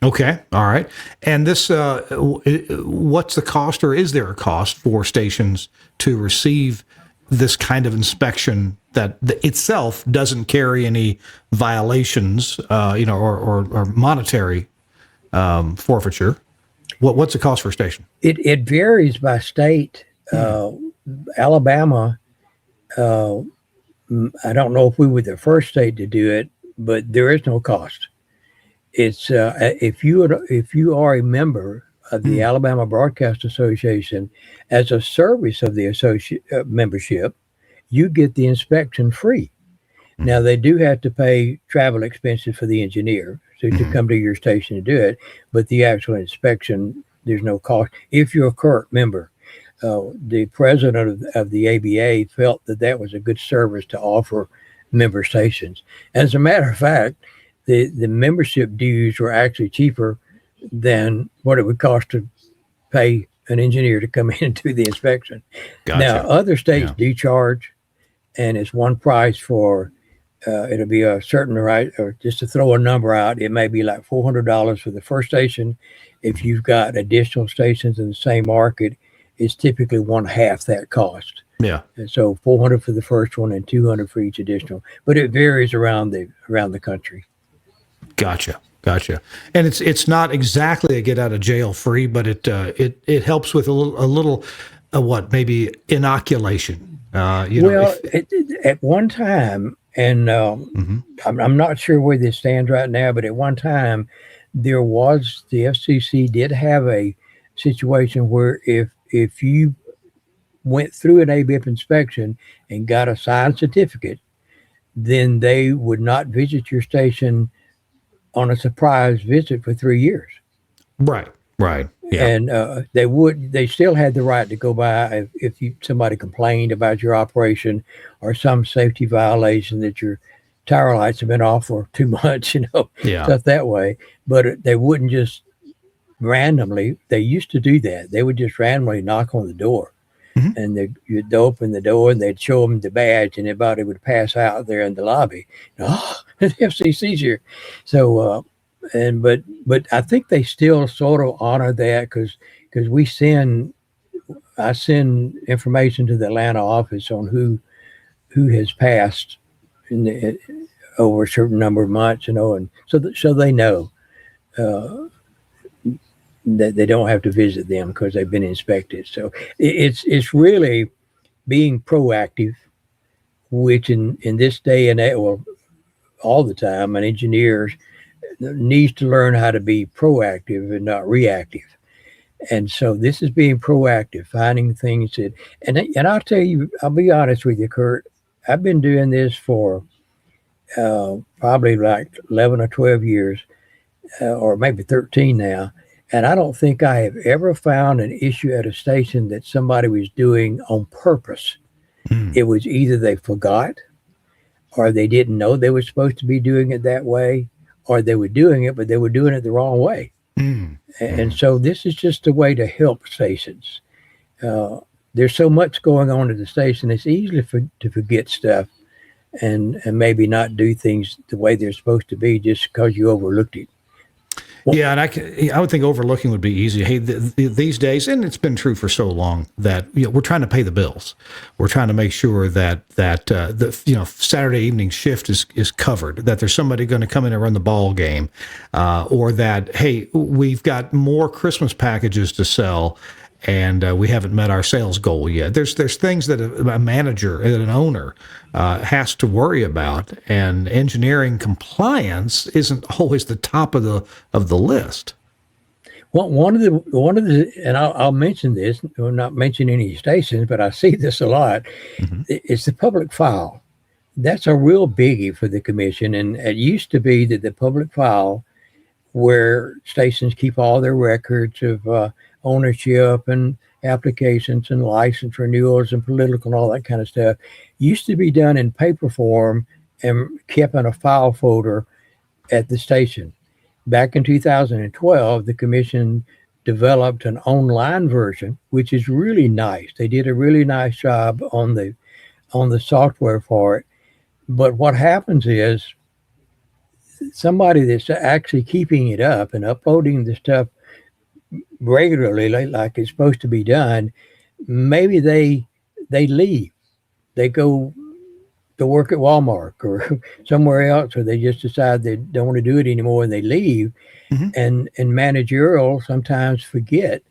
Okay. All right. And this, what's the cost, or is there a cost for stations to receive this kind of inspection that itself doesn't carry any violations, or monetary forfeiture? What's the cost for a station? It varies by state. Alabama, I don't know if we were the first state to do it, but there is no cost. It's if you are a member of the Alabama Broadcast Association, as a service of the membership, you get the inspection free. Now, they do have to pay travel expenses for the engineer to come to your station to do it, but the actual inspection, there's no cost. If you're a current member, the president of the ABA felt that was a good service to offer member stations. As a matter of fact, the membership dues were actually cheaper than what it would cost to pay an engineer to come in and do the inspection. Gotcha. Now, other states do charge, and it's one price for it'll be a certain right, or just to throw a number out, it may be like $400 for the first station. If you've got additional stations in the same market, it's typically 1/2 that cost. Yeah. And so $400 for the first one and $200 for each additional, but it varies around the country. Gotcha. And it's not exactly a get out of jail free, but it helps with a little maybe inoculation. At one time, and I'm not sure where this stands right now, but at one time, the FCC did have a situation where if you went through an ABIP inspection and got a signed certificate, then they would not visit your station on a surprise visit for 3 years. Right. Yeah. And they still had the right to go by if somebody complained about your operation or some safety violation, that your tower lights have been off for 2 months, stuff that way. But they wouldn't just randomly. They used to do that. They would just randomly knock on the door, and you'd open the door and they'd show them the badge, and everybody would pass out there in the lobby. Oh, the FCC's here. So. But I think they still sort of honor that because I send information to the Atlanta office on who has passed over a certain number of months, and so they know that they don't have to visit them because they've been inspected. So it's really being proactive, which in this day and age, well, all the time, an engineer needs to learn how to be proactive and not reactive. And so this is being proactive, finding things that, and I'll tell you, I'll be honest with you, Kurt, I've been doing this for probably like 11 or 12 years, or maybe 13 now. And I don't think I have ever found an issue at a station that somebody was doing on purpose. It was either they forgot, or they didn't know they were supposed to be doing it that way, or they were doing it, but they were doing it the wrong way. And so this is just a way to help stations. There's so much going on at the station, it's easy to forget stuff and maybe not do things the way they're supposed to be just because you overlooked it. Well, yeah, and I would think overlooking would be easy. Hey, these days, and it's been true for so long, that we're trying to pay the bills. We're trying to make sure that the Saturday evening shift is covered. That there's somebody going to come in and run the ball game, or that hey, we've got more Christmas packages to sell, and we haven't met our sales goal yet. There's things that a manager and an owner has to worry about, and engineering compliance isn't always the top of the list. Well, one of the, and I'll mention this. I'll not mention any stations, but I see this a lot. It's the public file. That's a real biggie for the commission, and it used to be that the public file, where stations keep all their records of ownership and applications and license renewals and political and all that kind of stuff, used to be done in paper form and kept in a file folder at the station. Back in 2012, the commission developed an online version, which is really nice. They did a really nice job on the software for it. But what happens is somebody that's actually keeping it up and uploading the stuff regularly, like it's supposed to be done, maybe they leave. They go to work at Walmart or somewhere else, or they just decide they don't want to do it anymore and they leave. And managerial sometimes forget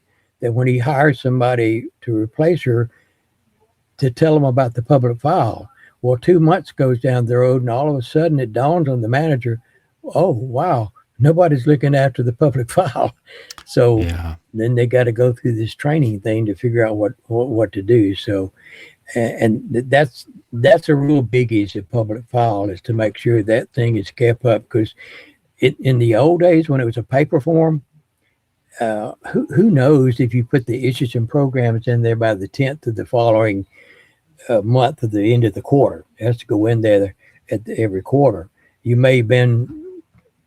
that when he hires somebody to replace her, to tell them about the public file. Well, 2 months goes down the road, and all of a sudden it dawns on the manager, oh, wow, nobody's looking after the public file. So then they got to go through this training thing to figure out what to do. So, and that's a real biggie is the public file, is to make sure that thing is kept up, because in the old days when it was a paper form, who knows if you put the issues and programs in there by the 10th of the following month of the end of the quarter. It has to go in there every quarter. You may have been,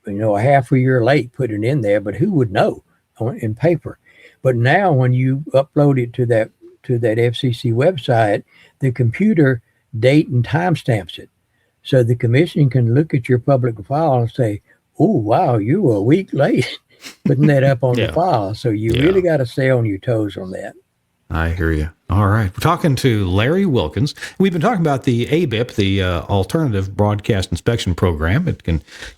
a half a year late putting it in there, but who would know in paper? But now when you upload it to that FCC website, the computer date and time stamps it. So the commission can look at your public file and say, oh, wow, you were a week late putting that up on the file. So you really got to stay on your toes on that. I hear you. All right. We're talking to Larry Wilkins. We've been talking about the ABIP, the Alternative Broadcast Inspection Program. It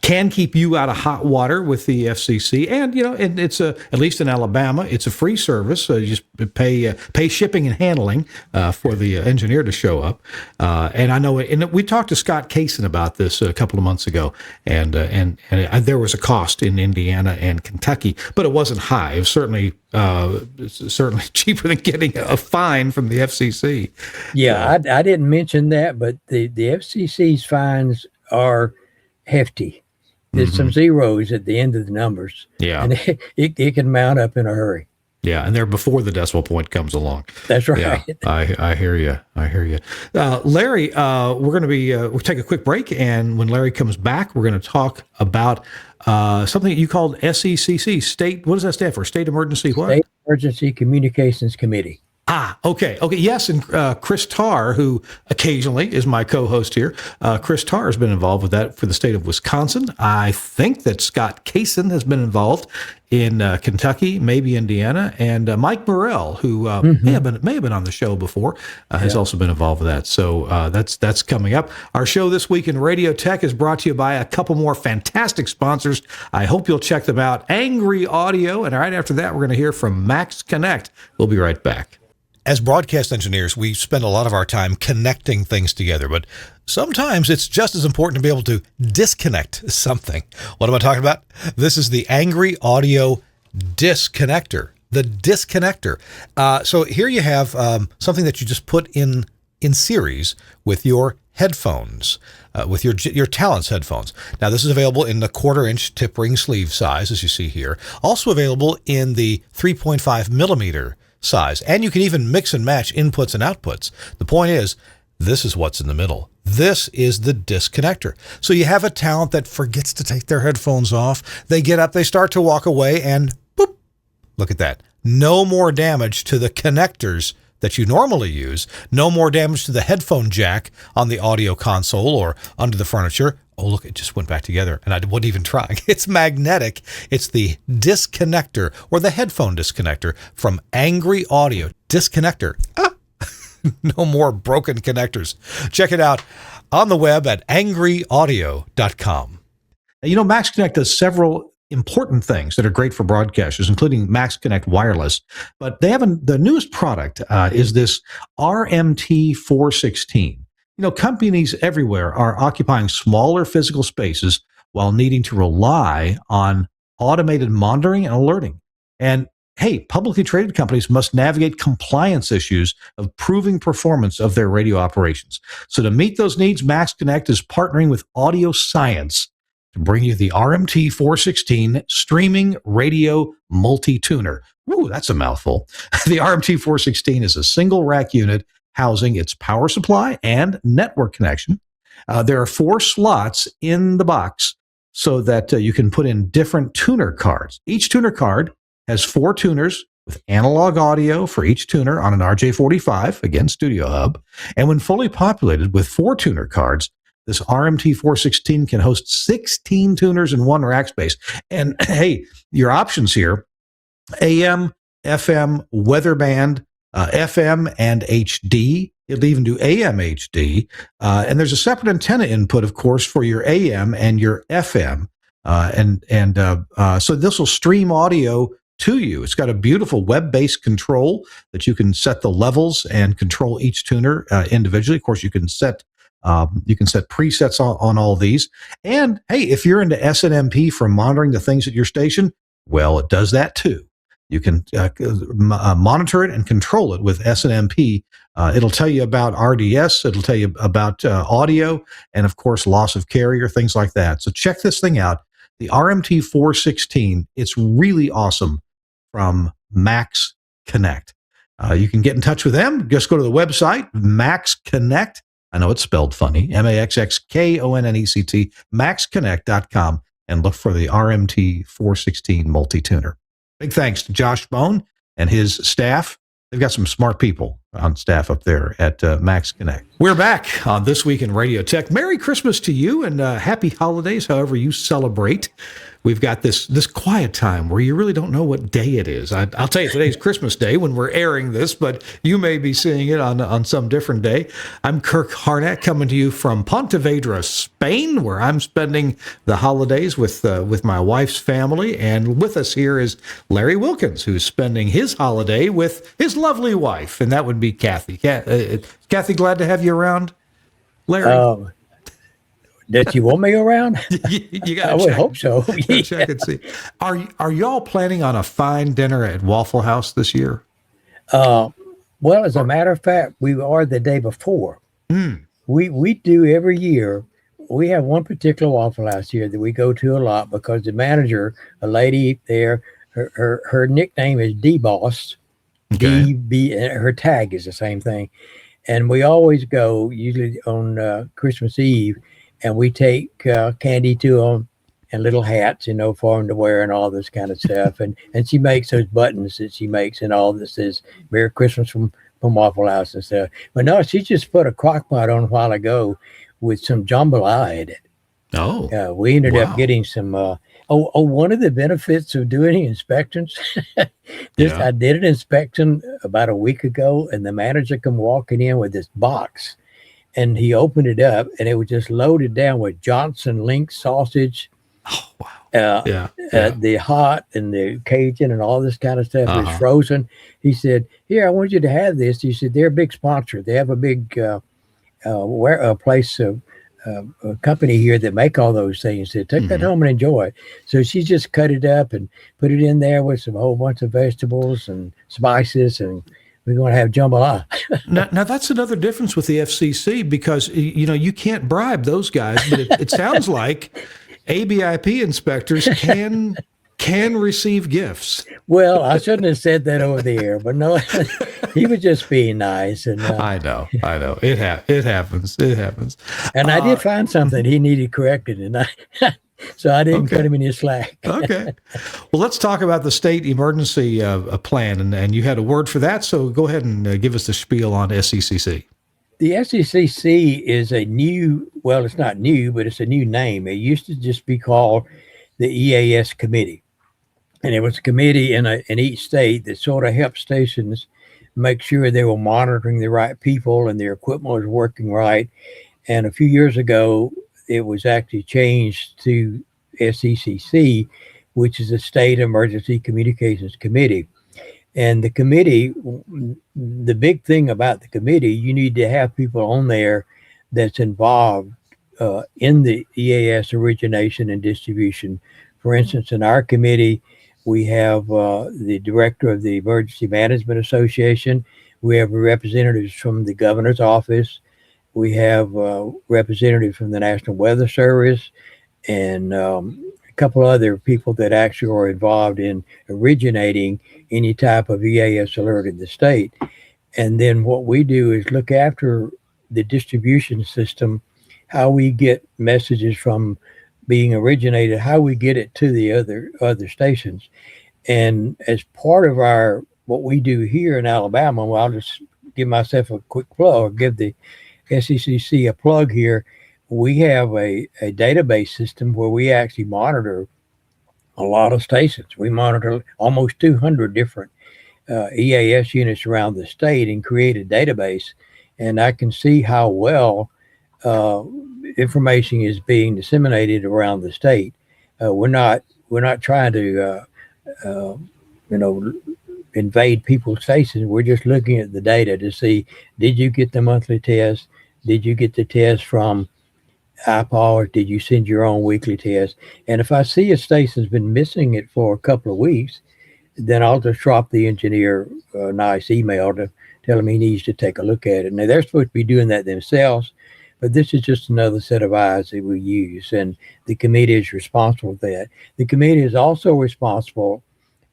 can keep you out of hot water with the FCC. And, it's at least in Alabama, it's a free service. So you just pay shipping and handling for the engineer to show up. And I know, and we talked to Scott Kaysen about this a couple of months ago. And there was a cost in Indiana and Kentucky, but it wasn't high. It was certainly cheaper than getting a fine from the FCC. Yeah, I didn't mention that, but the FCC's fines are hefty. There's some zeros at the end of the numbers. Yeah. And it can mount up in a hurry. Yeah, and they're before the decimal point comes along. That's right. Yeah, I hear you. Larry, we're going to we'll take a quick break, and when Larry comes back, we're going to talk about something that you called SECC, State. What does that stand for? State Emergency what? State Emergency Communications Committee. Okay. Yes, and Chris Tarr, who occasionally is my co-host here, Chris Tarr has been involved with that for the state of Wisconsin. I think that Scott Kaysen has been involved in Kentucky, maybe Indiana, and Mike Morrell, who may have been on the show before, has also been involved with that. So that's coming up. Our show this week in Radio Tech is brought to you by a couple more fantastic sponsors. I hope you'll check them out. Angry Audio, and right after that, we're going to hear from Max Connect. We'll be right back. As broadcast engineers, we spend a lot of our time connecting things together, but sometimes it's just as important to be able to disconnect something. What am I talking about? This is the Angry Audio Disconnector. The disconnector. So here you have something that you just put in series with your headphones, with your Talents headphones. Now, this is available in the 1/4-inch tip ring sleeve size, as you see here. Also available in the 3.5 millimeter size. And you can even mix and match inputs and outputs. The point is, this is what's in the middle. This is the disconnector. So you have a talent that forgets to take their headphones off. They get up, they start to walk away, and boop, look at that. No more damage to the connectors that you normally use. No more damage to the headphone jack on the audio console or under the furniture. Oh, look, it just went back together, and I wasn't even trying. It's magnetic. It's the disconnector, or the headphone disconnector from Angry Audio. Disconnector. No more broken connectors. Check it out on the web at angryaudio.com. Max Connect does several important things that are great for broadcasters, including Max Connect Wireless. But they have the newest product is this RMT 416. Companies everywhere are occupying smaller physical spaces while needing to rely on automated monitoring and alerting. And hey, publicly traded companies must navigate compliance issues of proving performance of their radio operations. So to meet those needs, Max Connect is partnering with Audio Science to bring you the RMT 416 streaming radio multi-tuner. Ooh, that's a mouthful. The RMT 416 is a single rack unit housing its power supply and network connection. There are 4 slots in the box so that you can put in different tuner cards. Each tuner card has 4 tuners with analog audio for each tuner on an RJ45, again, Studio Hub. And when fully populated with 4 tuner cards, this RMT 416 can host 16 tuners in one rack space. And hey, your options here, AM, FM, weather band, FM and HD. It'll even do AM HD. And there's a separate antenna input, of course, for your AM and your FM. So this will stream audio to you. It's got a beautiful web-based control that you can set the levels and control each tuner individually. Of course, you can set presets on all these. And hey, if you're into SNMP for monitoring the things at your station, well, it does that too. You can monitor it and control it with SNMP. It'll tell you about RDS. It'll tell you about audio and, of course, loss of carrier, things like that. So check this thing out. The RMT 416, it's really awesome from Max Connect. You can get in touch with them. Just go to the website, Max Connect. I know it's spelled funny, MAXXKONNECT, maxconnect.com, and look for the RMT 416 multi-tuner. Big thanks to Josh Bone and his staff. They've got some smart people on staff up there at Max Connect. We're back on This Week in Radio Tech. Merry Christmas to you and happy holidays, however you celebrate. We've got this quiet time where you really don't know what day it is. I'll tell you, today's Christmas Day when we're airing this, but you may be seeing it on some different day. I'm Kirk Harnack coming to you from Pontevedra, Spain, where I'm spending the holidays with my wife's family. And with us here is Larry Wilkins, who's spending his holiday with his lovely wife, and that would be Kathy. Kathy, glad to have you around, Larry. Does you want me around? you got. I would hope so. Check and see. Are y'all planning on a fine dinner at Waffle House this year? Well, as a matter of fact, we are the day before. We do every year. We have one particular Waffle House here that we go to a lot because the manager, a lady there, her nickname is D-Boss. Okay. Her tag is the same thing. And we always go, usually on Christmas Eve, and we take candy to them and little hats, for them to wear and all this kind of stuff. And she makes those buttons that she makes and all this says Merry Christmas from Waffle House and stuff. But no, she just put a crock pot on a while ago with some jambalaya in it. Oh. We ended up getting some... one of the benefits of doing inspections, I did an inspection about a week ago, and the manager come walking in with this box. And he opened it up, and it was just loaded down with Johnson Link sausage. Oh, wow. The hot and the Cajun and all this kind of stuff was frozen. He said, "Here, I want you to have this." He said, "They're a big sponsor. They have a big place, a company here that make all those things. He said, take that home and enjoy it." So she just cut it up and put it in there with a whole bunch of vegetables and spices, and we're going to have jambalaya. Now that's another difference with the FCC because, you can't bribe those guys, but it sounds like ABIP inspectors can receive gifts. Well, I shouldn't have said that over the air, but no, he was just being nice. And I know. It happens. And I did find something he needed corrected, and so I didn't cut him any slack. Okay. Well, let's talk about the state emergency plan, and you had a word for that, so go ahead and give us the spiel on SECC. The SECC is it's not new, but it's a new name. It used to just be called the EAS Committee. And it was a committee in each state that sort of helped stations make sure they were monitoring the right people and their equipment was working right. And a few years ago, it was actually changed to SECC, which is a State Emergency Communications Committee. And the committee, the big thing about the committee, you need to have people on there that's involved in the EAS origination and distribution. For instance, in our committee, we have the director of the Emergency Management Association. We have representatives from the governor's office. We have representatives from the National Weather Service and a couple other people that actually are involved in originating any type of EAS alert in the state. And then what we do is look after the distribution system, how we get messages from being originated, how we get it to the other stations. And as part of what we do here in Alabama, well, I'll just give myself a quick plug, give the SECC a plug here. We have a database system where we actually monitor a lot of stations. We monitor almost 200 different EAS units around the state and create a database, and I can see how well information is being disseminated around the state. We're not trying to invade people's stations. We're just looking at the data to see, did you get the monthly test? Did you get the test from ABIP, or did you send your own weekly test? And if I see a station's been missing it for a couple of weeks, then I'll just drop the engineer a nice email to tell him he needs to take a look at it. Now, they're supposed to be doing that themselves, but this is just another set of eyes that we use, and the committee is responsible for that. The committee is also responsible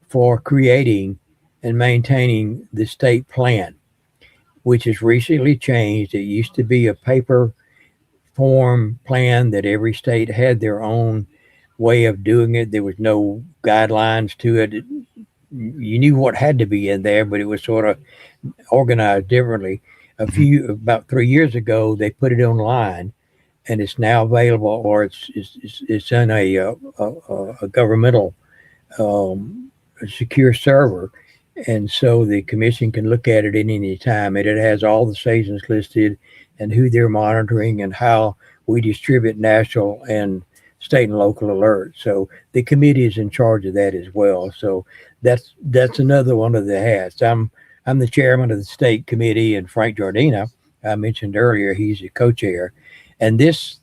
for creating and maintaining the state plan, which has recently changed. It used to be a paper form plan that every state had their own way of doing it. There was no guidelines to it. You knew what had to be in there, but it was sort of organized differently. About 3 years ago, they put it online, and it's now available, or it's in a governmental secure server, and so the commission can look at it at any time. And it has all the stations listed and who they're monitoring and how we distribute national and state and local alerts. So the committee is in charge of that as well. So that's another one of the hats. I'm the chairman of the state committee, and Frank Giardina, I mentioned earlier, he's a co-chair. And this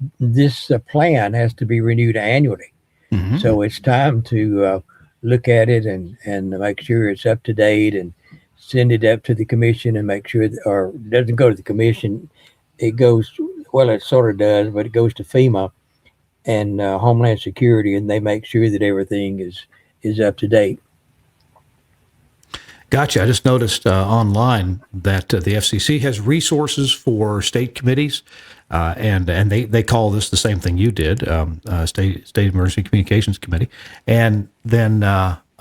plan has to be renewed annually. Mm-hmm. So it's time to look at it and make sure it's up to date, and send it up to the commission and make sure or it doesn't go to the commission. It goes, well, it sort of does, but it goes to FEMA and Homeland Security, and they make sure that everything is up to date. Gotcha. I just noticed online that the FCC has resources for state committees, and they call this the same thing you did, State Emergency Communications Committee. And then,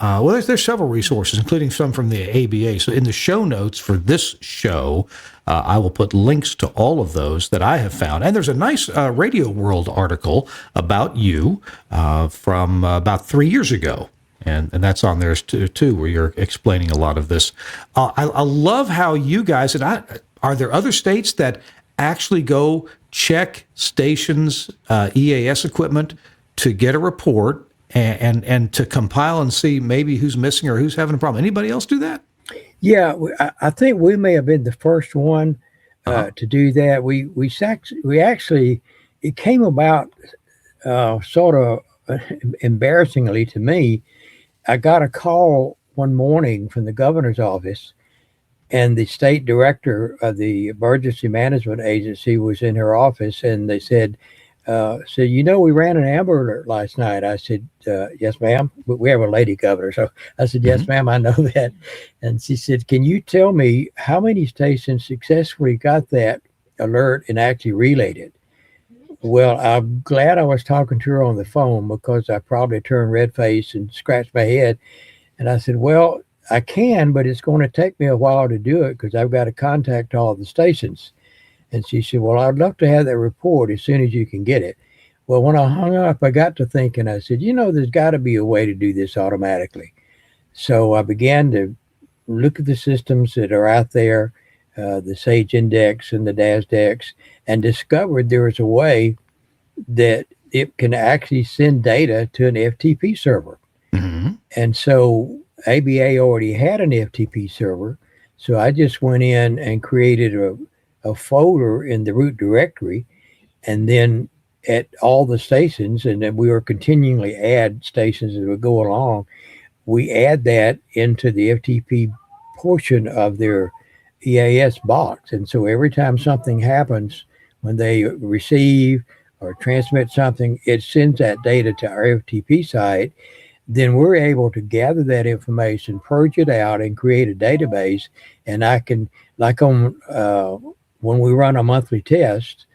there's several resources, including some from the ABA. So in the show notes for this show, I will put links to all of those that I have found. And there's a nice Radio World article about you from about 3 years ago. And that's on there too, where you're explaining a lot of this. I love how you guys, are there other states that actually go check stations' EAS equipment to get a report and to compile and see maybe who's missing or who's having a problem? Anybody else do that? Yeah, I think we may have been the first one to do that. We actually, it came about sort of embarrassingly to me. I got a call one morning from the governor's office, and the state director of the Emergency Management Agency was in her office, and they said, we ran an Amber Alert last night. I said, yes, ma'am. We have a lady governor. So I said, yes, ma'am, I know that. And she said, can you tell me how many stations successfully got that alert and actually relayed it? Well, I'm glad I was talking to her on the phone, because I probably turned red-faced and scratched my head. And I said, well, I can, but it's going to take me a while to do it, because I've got to contact all the stations. And she said, well, I'd love to have that report as soon as you can get it. Well, when I hung up, I got to thinking, I said, there's got to be a way to do this automatically. So I began to look at the systems that are out there, the SAGE Index and the DASDEX, and discovered there was a way that it can actually send data to an FTP server. Mm-hmm. And so ABA already had an FTP server. So I just went in and created a folder in the root directory, and then at all the stations, and then we were continually add stations as we go along. We add that into the FTP portion of their EAS box. And so every time something happens, when they receive or transmit something, it sends that data to our FTP site. Then we're able to gather that information, purge it out, and create a database. And I can, like on when we run a monthly test,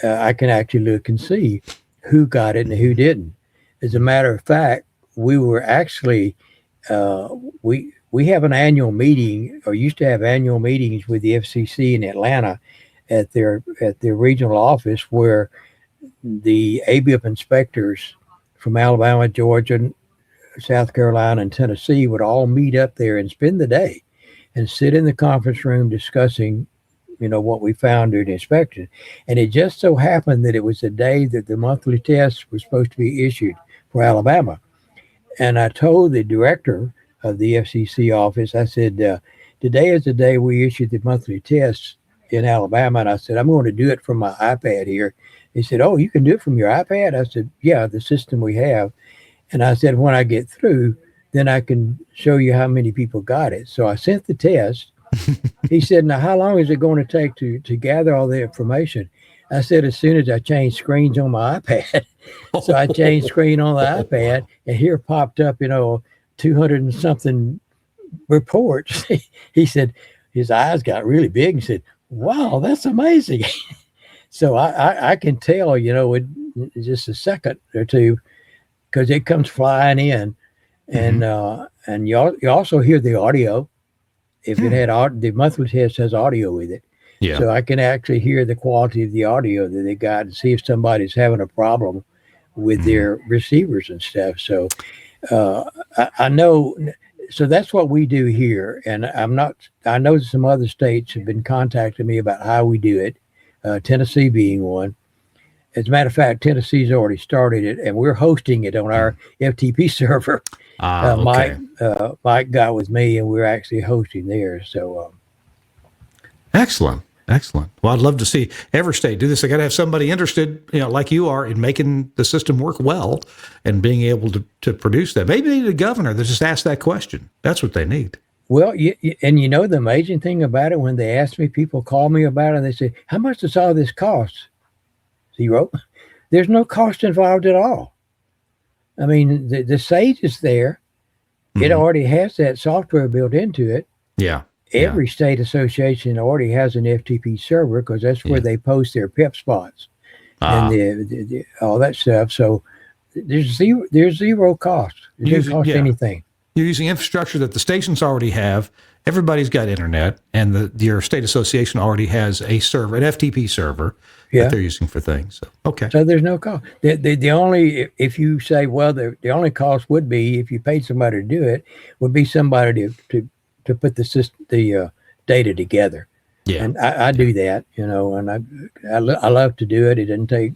I can actually look and see who got it and who didn't. As a matter of fact, we were actually we have an annual meeting, or used to have annual meetings with the FCC in Atlanta at their regional office, where the ABIP inspectors from Alabama, Georgia, South Carolina, and Tennessee would all meet up there and spend the day and sit in the conference room discussing, what we found during the inspection. And it just so happened that it was the day that the monthly test was supposed to be issued for Alabama. And I told the director of the FCC office, I said, today is the day we issued the monthly tests in Alabama. And I said, I'm going to do it from my iPad here. He said, oh, you can do it from your iPad? I said, yeah, the system we have. And I said, when I get through, then I can show you how many people got it. So I sent the test. He said, now, how long is it going to take to gather all the information? I said, as soon as I change screens on my iPad. So I changed screen on the iPad, and here popped up, 200 and something reports. He said, his eyes got really big and said, wow, that's amazing. So I can tell, in just a second or two, because it comes flying in, and you also hear the audio. If it had the monthly test has audio with it, so I can actually hear the quality of the audio that they got and see if somebody's having a problem with their receivers and stuff. So I know. So that's what we do here, and I know some other states have been contacting me about how we do it. Tennessee being one. As a matter of fact, Tennessee's already started it, and we're hosting it on our FTP server. Okay. Mike got with me, and we're actually hosting there. So, Excellent. Well, I'd love to see every state do this. I got to have somebody interested, like you are, in making the system work well and being able to produce that. Maybe they need a governor that just asks that question. That's what they need. Well, and the amazing thing about it, when they ask me, people call me about it, and they say, how much does all this cost? Zero. There's no cost involved at all. I mean, the Sage is there. It already has that software built into it. Yeah. Every state association already has an FTP server because that's where they post their PEP spots and the all that stuff. So there's zero cost. It doesn't cost anything. You're using infrastructure that the stations already have. Everybody's got internet, and your state association already has a server, an FTP server that they're using for things. So, okay. So there's no cost. The only, if you say, well, the only cost would be if you paid somebody to do it, would be somebody to put the data together. Yeah. And I do that, and I love to do it. It doesn't take,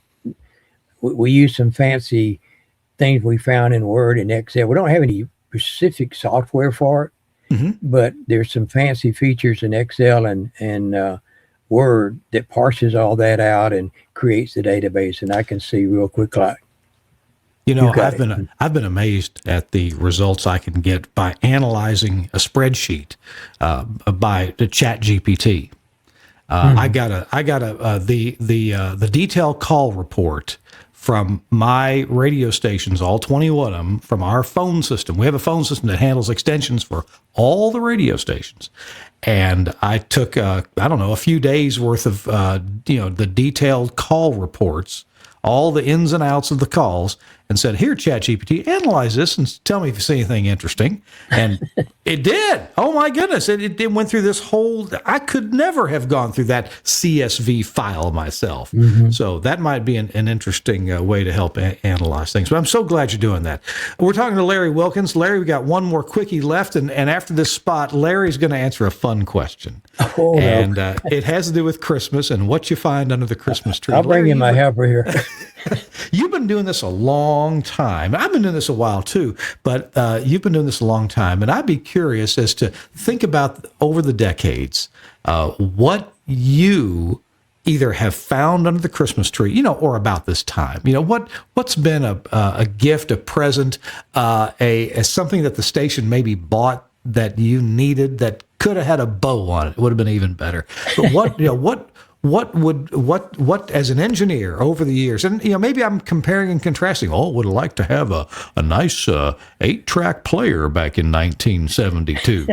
we use some fancy things we found in Word and Excel. We don't have any specific software for it. But there's some fancy features in Excel and Word that parses all that out and creates the database, and I can see real quick like. I've been amazed at the results I can get by analyzing a spreadsheet by the ChatGPT. I got the detailed call report from my radio stations, all 21 of them, from our phone system. We have a phone system that handles extensions for all the radio stations. And I took, a few days worth of, the detailed call reports, all the ins and outs of the calls, and said, here, ChatGPT, analyze this and tell me if you see anything interesting. And it did. Oh, my goodness. It went through this whole, I could never have gone through that CSV file myself. So that might be an interesting way to help analyze things. But I'm so glad you're doing that. We're talking to Larry Wilkins. Larry, we got one more quickie left. And after this spot, Larry's going to answer a fun question. It has to do with Christmas and what you find under the Christmas tree. I'll bring in my helper here. You've been doing this a long time. I've been doing this a while too, but you've been doing this a long time. And I'd be curious as to think about over the decades, what you either have found under the Christmas tree, or about this time, what's been a gift, a present, a something that the station maybe bought that you needed that could have had a bow on it. It would have been even better. But what as an engineer over the years, and maybe I'm comparing and contrasting. Would have liked to have a nice 8-track player back in 1972.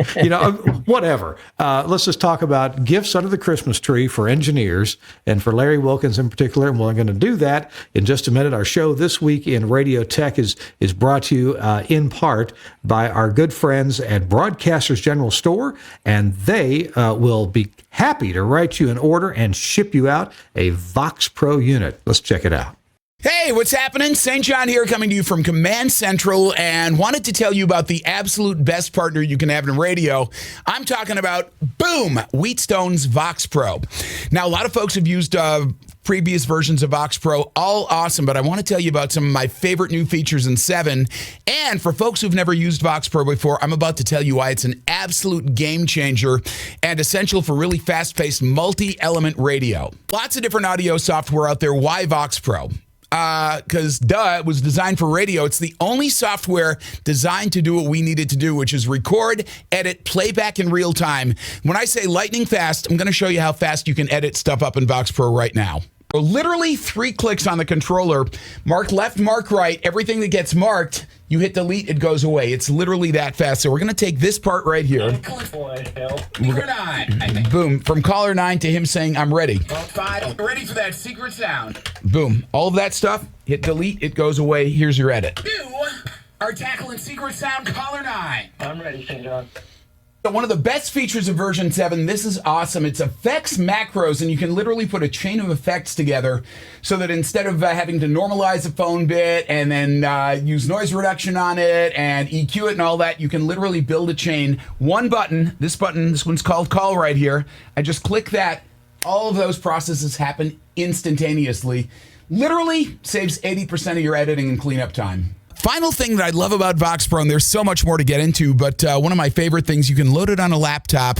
Whatever. Let's just talk about gifts under the Christmas tree for engineers and for Larry Wilkins in particular. And we're going to do that in just a minute. Our show this week in Radio Tech is brought to you in part by our good friends at Broadcasters General Store, and they will be happy to write you an order and ship you out a Vox Pro unit. Let's check it out. Hey, what's happening? St. John here, coming to you from Command Central, and wanted to tell you about the absolute best partner you can have in radio. I'm talking about, boom, Wheatstone's Vox Pro. Now, a lot of folks have used previous versions of Vox Pro, all awesome, but I want to tell you about some of my favorite new features in 7. And for folks who've never used Vox Pro before, I'm about to tell you why it's an absolute game changer and essential for really fast-paced multi-element radio. Lots of different audio software out there. Why Vox Pro? Because it was designed for radio. It's the only software designed to do what we needed to do, which is record, edit, playback in real time. When I say lightning fast, I'm going to show you how fast you can edit stuff up in Vox Pro right now. So literally 3 clicks on the controller, mark left, mark right, everything that gets marked, you hit delete, it goes away. It's literally that fast. So we're going to take this part right here. Boom. From caller 9 to him saying, I'm ready. 5, ready for that secret sound. Boom. All of that stuff, hit delete, it goes away. Here's your edit. You are tackling secret sound caller 9. I'm ready, St. John. So one of the best features of version 7, this is awesome. It's effects macros, and you can literally put a chain of effects together so that instead of having to normalize a phone bit and then use noise reduction on it and EQ it and all that, you can literally build a chain. One button, this one's called call right here. I just click that. All of those processes happen instantaneously. Literally saves 80% of your editing and cleanup time. Final thing that I love about Vox Pro, and there's so much more to get into, but one of my favorite things, you can load it on a laptop.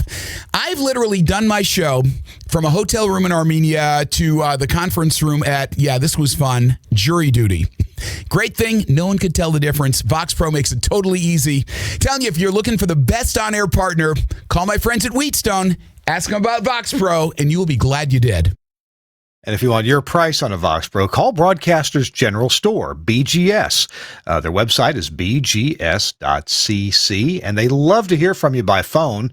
I've literally done my show from a hotel room in Armenia to the conference room at, this was fun, jury duty. Great thing, no one could tell the difference. Vox Pro makes it totally easy. Telling you, if you're looking for the best on-air partner, call my friends at Wheatstone, ask them about Vox Pro, and you will be glad you did. And if you want your price on a Vox Pro, call Broadcasters General Store, BGS. Their website is bgs.cc, and they love to hear from you by phone.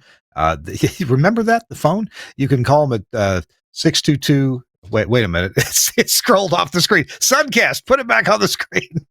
Remember that, the phone? You can call them at 622. Wait a minute. It's scrolled off the screen. Suncast, put it back on the screen.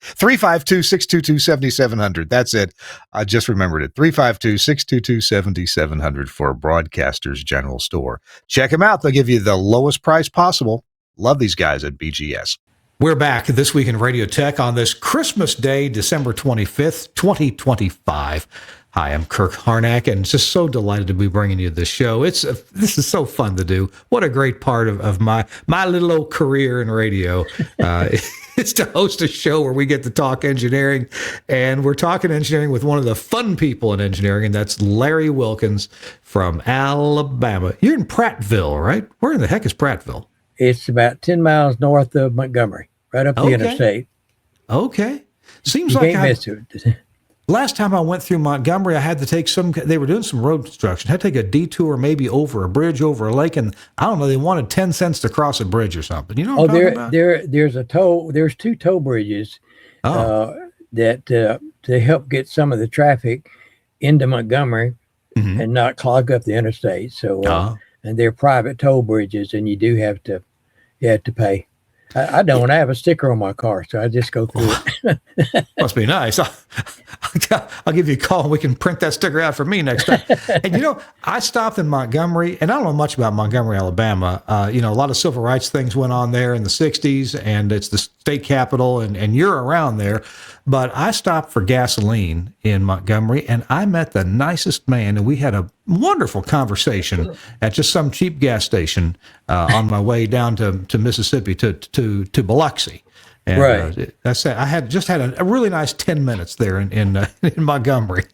352-622-7700. That's it. I just remembered it. 352-622-7700 for Broadcasters General Store. Check them out. They'll give you the lowest price possible. Love these guys at BGS. We're back this week in Radio Tech on this Christmas Day, December 25th, 2025. Hi, I'm Kirk Harnack, and just so delighted to be bringing you this show. This is so fun to do. What a great part of my little old career in radio. It's to host a show where we get to talk engineering, and we're talking engineering with one of the fun people in engineering, and that's Larry Wilkins from Alabama. You're in Prattville, right? Where in the heck is Prattville? It's about 10 miles north of Montgomery, right up the interstate. Okay. Seems you like can't miss it. Last time I went through Montgomery, I had to take they were doing some road construction. I had to take a detour maybe over a bridge, over a lake, and I don't know, they wanted 10 cents to cross a bridge or something. You know what I'm talking about? There's 2 toll bridges that to help get some of the traffic into Montgomery and not clog up the interstate. So, and they're private toll bridges, and you have to pay. I don't. I have a sticker on my car, so I just go through it. Must be nice. I'll give you a call and we can print that sticker out for me next time. And, I stopped in Montgomery, and I don't know much about Montgomery, Alabama. A lot of civil rights things went on there in the 60s, and it's the state capital, and you're around there. But I stopped for gasoline in Montgomery, and I met the nicest man, and we had a wonderful conversation at just some cheap gas station on my way down to Mississippi to Biloxi. And, right. That's it. I had a really nice 10 minutes there in Montgomery.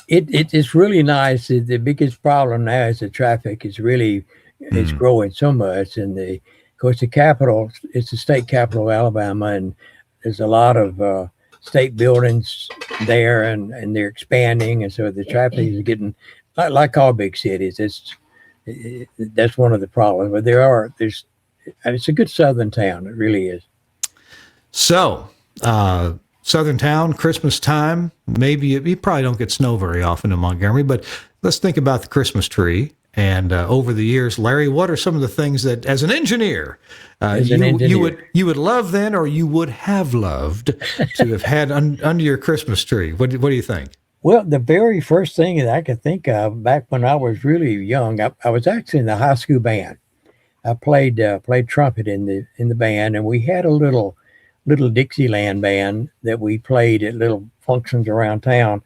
It's really nice. The biggest problem now is the traffic is really it's growing so much, and of course the capital, it's the state capital of Alabama, and there's a lot of state buildings there, and they're expanding, and so the traffic is getting like all big cities. That's one of the problems. But it's a good southern town. It really is. So, southern town, Christmas time. Maybe you probably don't get snow very often in Montgomery, but let's think about the Christmas tree. And over the years, Larry, what are some of the things that, as an engineer, you would love then, or you would have loved to have had under your Christmas tree? What do you think? Well, the very first thing that I could think of back when I was really young, I was actually in the high school band. I played trumpet in the band, and we had a little little Dixieland band that we played at little functions around town.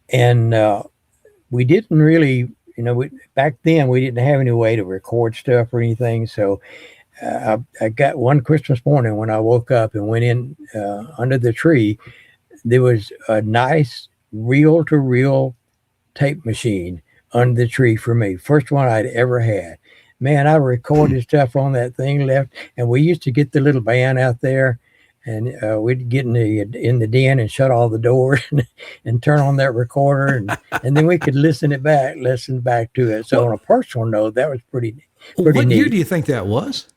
And we didn't really, back then we didn't have any way to record stuff or anything. So I got one Christmas morning when I woke up and went in under the tree, there was a nice reel-to-reel tape machine under the tree for me. First one I'd ever had. Man, I recorded stuff on that thing left, and we used to get the little band out there, and we'd get in the den and shut all the doors and turn on that recorder, and then we could listen back to it. So on a personal note, that was pretty What neat. year do you think that was?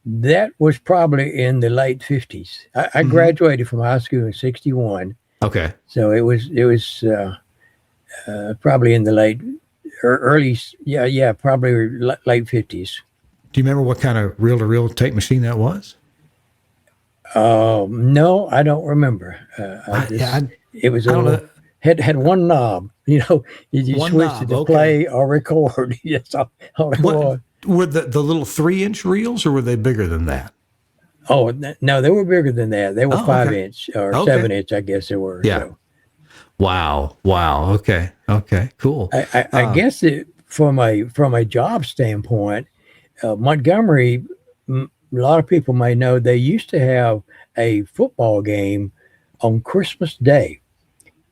That was probably in the late 50s. I graduated from high school in 61. Okay. So it was probably in the late or early, probably late 50s. Do you remember what kind of reel-to-reel tape machine that was? No, I don't remember. It was had one knob. You One switched knob, it to okay. play or record. That's all it was. Were the little 3-inch reels, or were they bigger than that? Oh, no, they were bigger than that. They were 5-inch or Okay. 7-inch, I guess they were. Yeah. So. Wow. Okay. Cool. I guess from a job standpoint, Montgomery, a lot of people may know they used to have a football game on Christmas Day,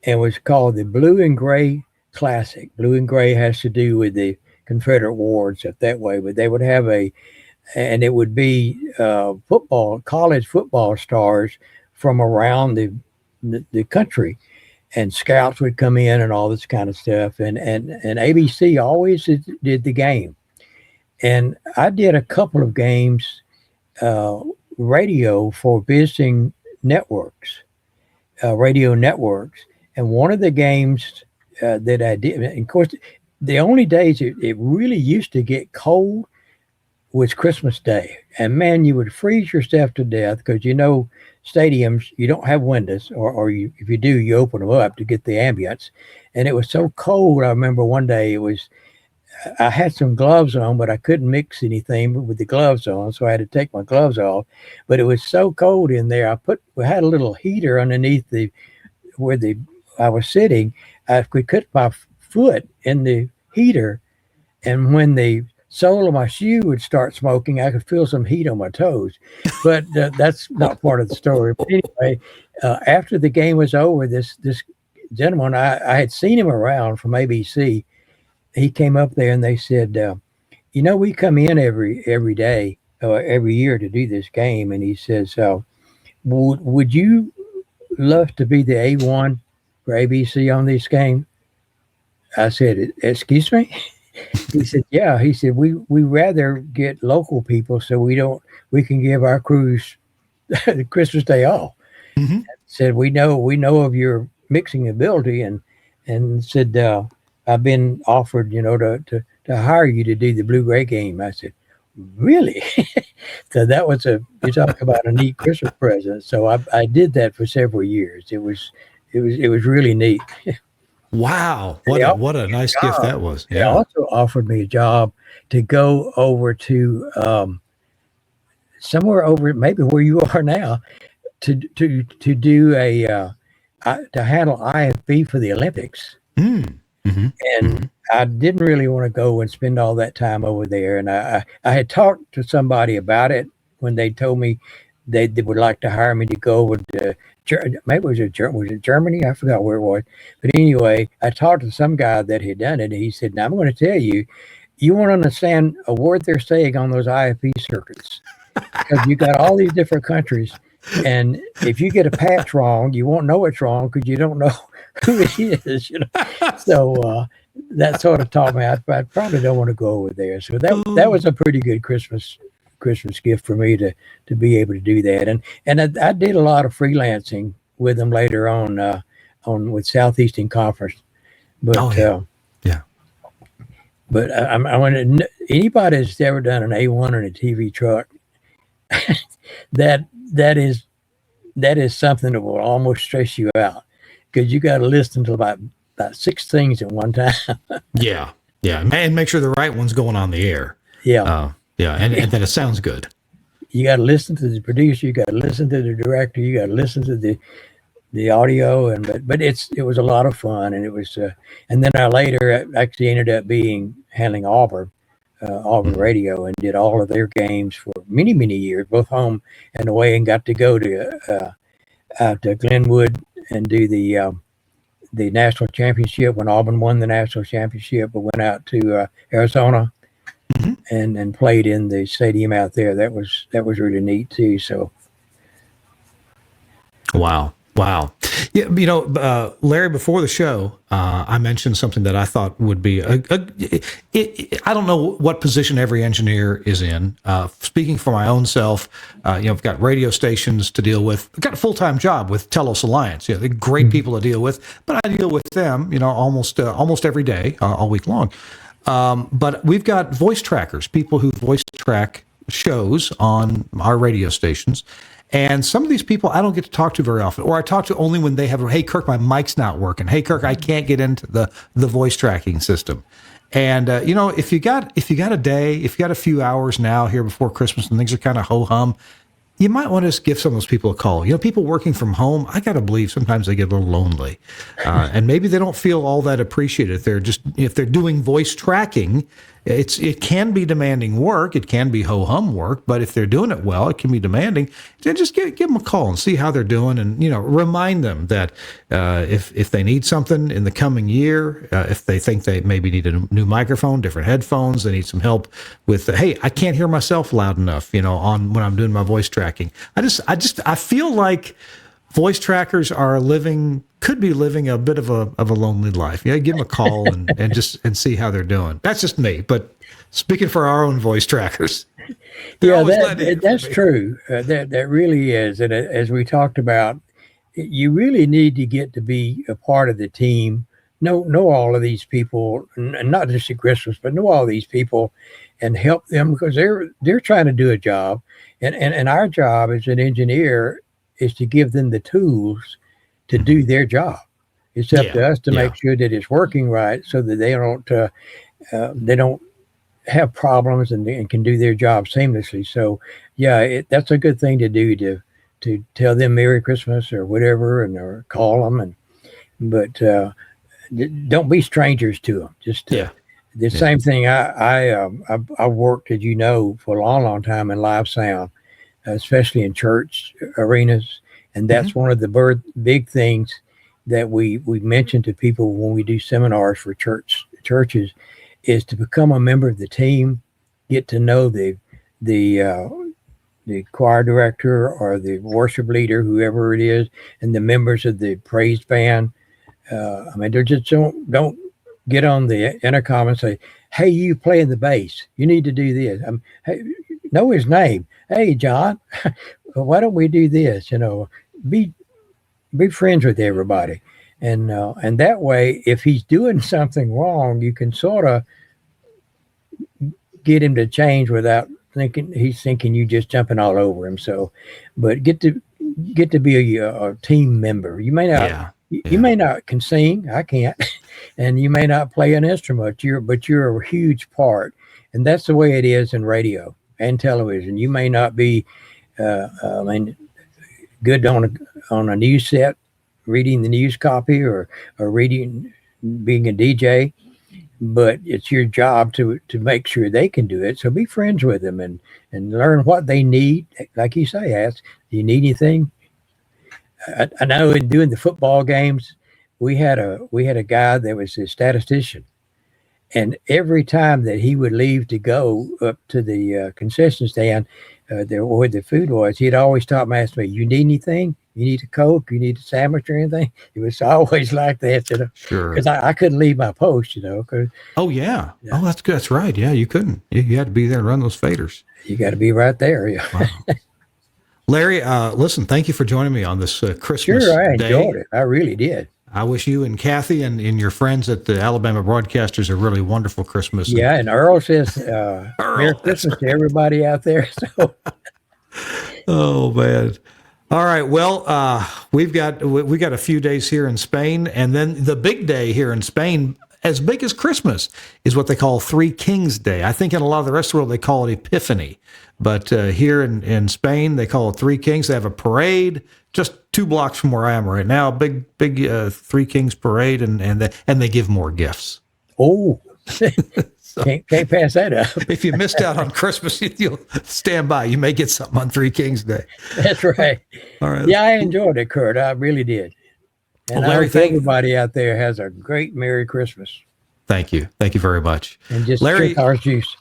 and it was called the Blue and Gray Classic. Blue and gray has to do with the Confederate War and stuff that way, but they would have and it would be college football stars from around the country, and scouts would come in and all this kind of stuff. And ABC always did the game. And I did a couple of games, radio for visiting networks, radio networks. And one of the games that I did, and of course, the only days it really used to get cold was Christmas Day. And man, you would freeze yourself to death because, stadiums, you don't have windows, or if you do, you open them up to get the ambience. And it was so cold. I remember one day I had some gloves on, but I couldn't mix anything with the gloves on, so I had to take my gloves off. But it was so cold in there. We had a little heater underneath where I was sitting. I could put my foot in the heater, and when the sole of my shoe would start smoking, I could feel some heat on my toes. But that's not part of the story. But anyway, after the game was over, this gentleman, I had seen him around from ABC. He came up there and they said, we come in every day, every year to do this game. And he says, would you love to be the A1 for ABC on this game? I said, excuse me? He said, yeah. He said, we rather get local people so we can give our crews the Christmas Day off. Mm-hmm. Said, we know of your mixing ability, and said, I've been offered, to hire you to do the blue-gray game. I said, really? So that was you talk about a neat Christmas present. So I did that for several years. It was really neat. Wow. What a nice gift that was. They also offered me a job to go over to somewhere over maybe where you are now to do to handle IFB for the Olympics. Mm-hmm. And I didn't really want to go and spend all that time over there. And I had talked to somebody about it when they told me they would like to hire me to go over to maybe was it Germany? I forgot where it was. But anyway, I talked to some guy that had done it, and he said, now I'm going to tell you, you won't understand a word they're saying on those IFB circuits because you got all these different countries. And if you get a patch wrong, you won't know it's wrong because you don't know who it is. So that sort of taught me I probably don't want to go over there. So that was a pretty good Christmas gift for me to be able to do that. And I did a lot of freelancing with them later on with Southeastern Conference. But yeah. But I want anybody that's ever done an A1 on a TV truck, that is something that will almost stress you out because you got to listen to about 6 things at one time. Yeah. And make sure the right one's going on the air. Yeah. Yeah, and that it sounds good. you got to listen to the producer, you got to listen to the director, you got to listen to the audio, but it was a lot of fun, and it was and then I later actually ended up handling Auburn radio, and did all of their games for many years, both home and away, and got to go to out to Glenwood and do the national championship when Auburn won the national championship. We went out to Arizona and played in the stadium out there. That was really neat too. So, wow. Yeah, Larry, before the show, I mentioned something that I thought would be I don't know what position every engineer is in. Speaking for my own self, I've got radio stations to deal with. I've got a full-time job with Telos Alliance. They're great people to deal with, but I deal with them, almost every day, all week long. But we've got voice trackers, people who voice track shows on our radio stations. And some of these people I don't get to talk to very often, or I talk to only when they have, hey, Kirk, my mic's not working. Hey, Kirk, I can't get into the voice tracking system. And, if you got a day, if you got a few hours now here before Christmas and things are kind of ho-hum, you might want to just give some of those people a call. People working from home, I got to believe sometimes they get a little lonely. And maybe they don't feel all that appreciated. If they're doing voice tracking, it can be demanding work. It can be ho-hum work, but if they're doing it well, it can be demanding. Then just give them a call and see how they're doing, and remind them that if they need something in the coming year, if they think they maybe need a new microphone, different headphones, they need some help with, hey, I can't hear myself loud enough, on when I'm doing my voice tracking. I feel like voice trackers could be living a bit of a lonely life. Yeah, give them a call and see how they're doing. That's just me, but speaking for our own voice trackers. Yeah, that's true. That really is. And as we talked about, you really need to get to be a part of the team. Know all of these people, and not just at Christmas, but know all these people and help them, because they're trying to do a job. And our job as an engineer is to give them the tools to do their job. It's up to us to make sure that it's working right, so that they don't have problems and can do their job seamlessly. So that's a good thing to do, to tell them Merry Christmas or whatever, or call them, but don't be strangers to them. The same thing. I worked, as for a long time in live sound, especially in church arenas. And that's one of the big things that we mention to people when we do seminars for churches, is to become a member of the team, get to know the choir director or the worship leader, whoever it is, and the members of the praise band. They just don't get on the intercom and say, hey, you playing the bass, you need to do this. Hey, know his name. Hey, John, why don't we do this? Be friends with everybody. And that way, if he's doing something wrong, you can sort of get him to change without thinking you just jumping all over him. So, but get to be a team member. You may not, you may not can sing. I can't, and you may not play an instrument. But you're a huge part, and that's the way it is in radio and television. You may not be, good on a news set, reading the news copy or being a DJ, but it's your job to make sure they can do it. So be friends with them and learn what they need. Like you say, ask, do you need anything? I know in doing the football games, we had a guy that was a statistician, and every time that he would leave to go up to the concession stand, where the food was, he'd always stop and ask me, you need anything? You need a Coke? You need a sandwich or anything? It was always like that, Sure. Because I couldn't leave my post, Oh, yeah. Oh, that's good. That's right. Yeah, you couldn't. You had to be there and run those faders. You got to be right there. Yeah. Wow. Larry, listen, thank you for joining me on this Christmas Sure, I day. enjoyed it. I really did. I wish you and Kathy and your friends at the Alabama Broadcasters a really wonderful Christmas. Yeah, and Earl says Merry Christmas to everybody out there. So. Oh, man. All right. Well, we got a few days here in Spain, and then the big day here in Spain. as big as Christmas is what they call Three Kings Day. I think in a lot of the rest of the world, they call it Epiphany. But here in Spain, they call it Three Kings. They have a parade just 2 blocks from where I am right now, big Three Kings parade, and they give more gifts. Oh, can't pass that up. If you missed out on Christmas, you'll stand by. You may get something on Three Kings Day. That's right. All right. Yeah, I enjoyed it, Kurt. I really did. And Well, Larry, I hope everybody out there has a great Merry Christmas. Thank you. Thank you very much. And just Larry, drink orange juice.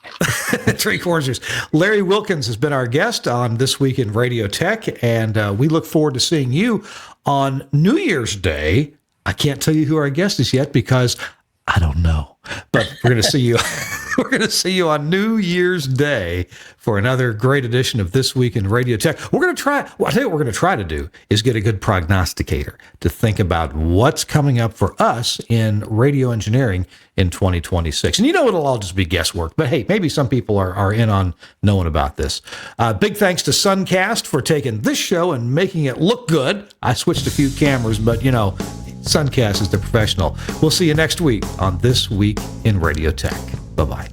drink orange juice. Larry Wilkins has been our guest on This Week in Radio Tech, and we look forward to seeing you on New Year's Day. I can't tell you who our guest is yet because I don't know, but we're going to see you. We're going to see you on New Year's Day for another great edition of This Week in Radio Tech. We're going to try. Well, I'll tell you what we're going to try to do is get a good prognosticator to think about what's coming up for us in radio engineering in 2026. And you know, it'll all just be guesswork, but hey, maybe some people are in on knowing about this. Big thanks to Suncast for taking this show and making it look good. I switched a few cameras, but you know, Suncast is the professional. We'll see you next week on This Week in Radio Tech. Bye-bye.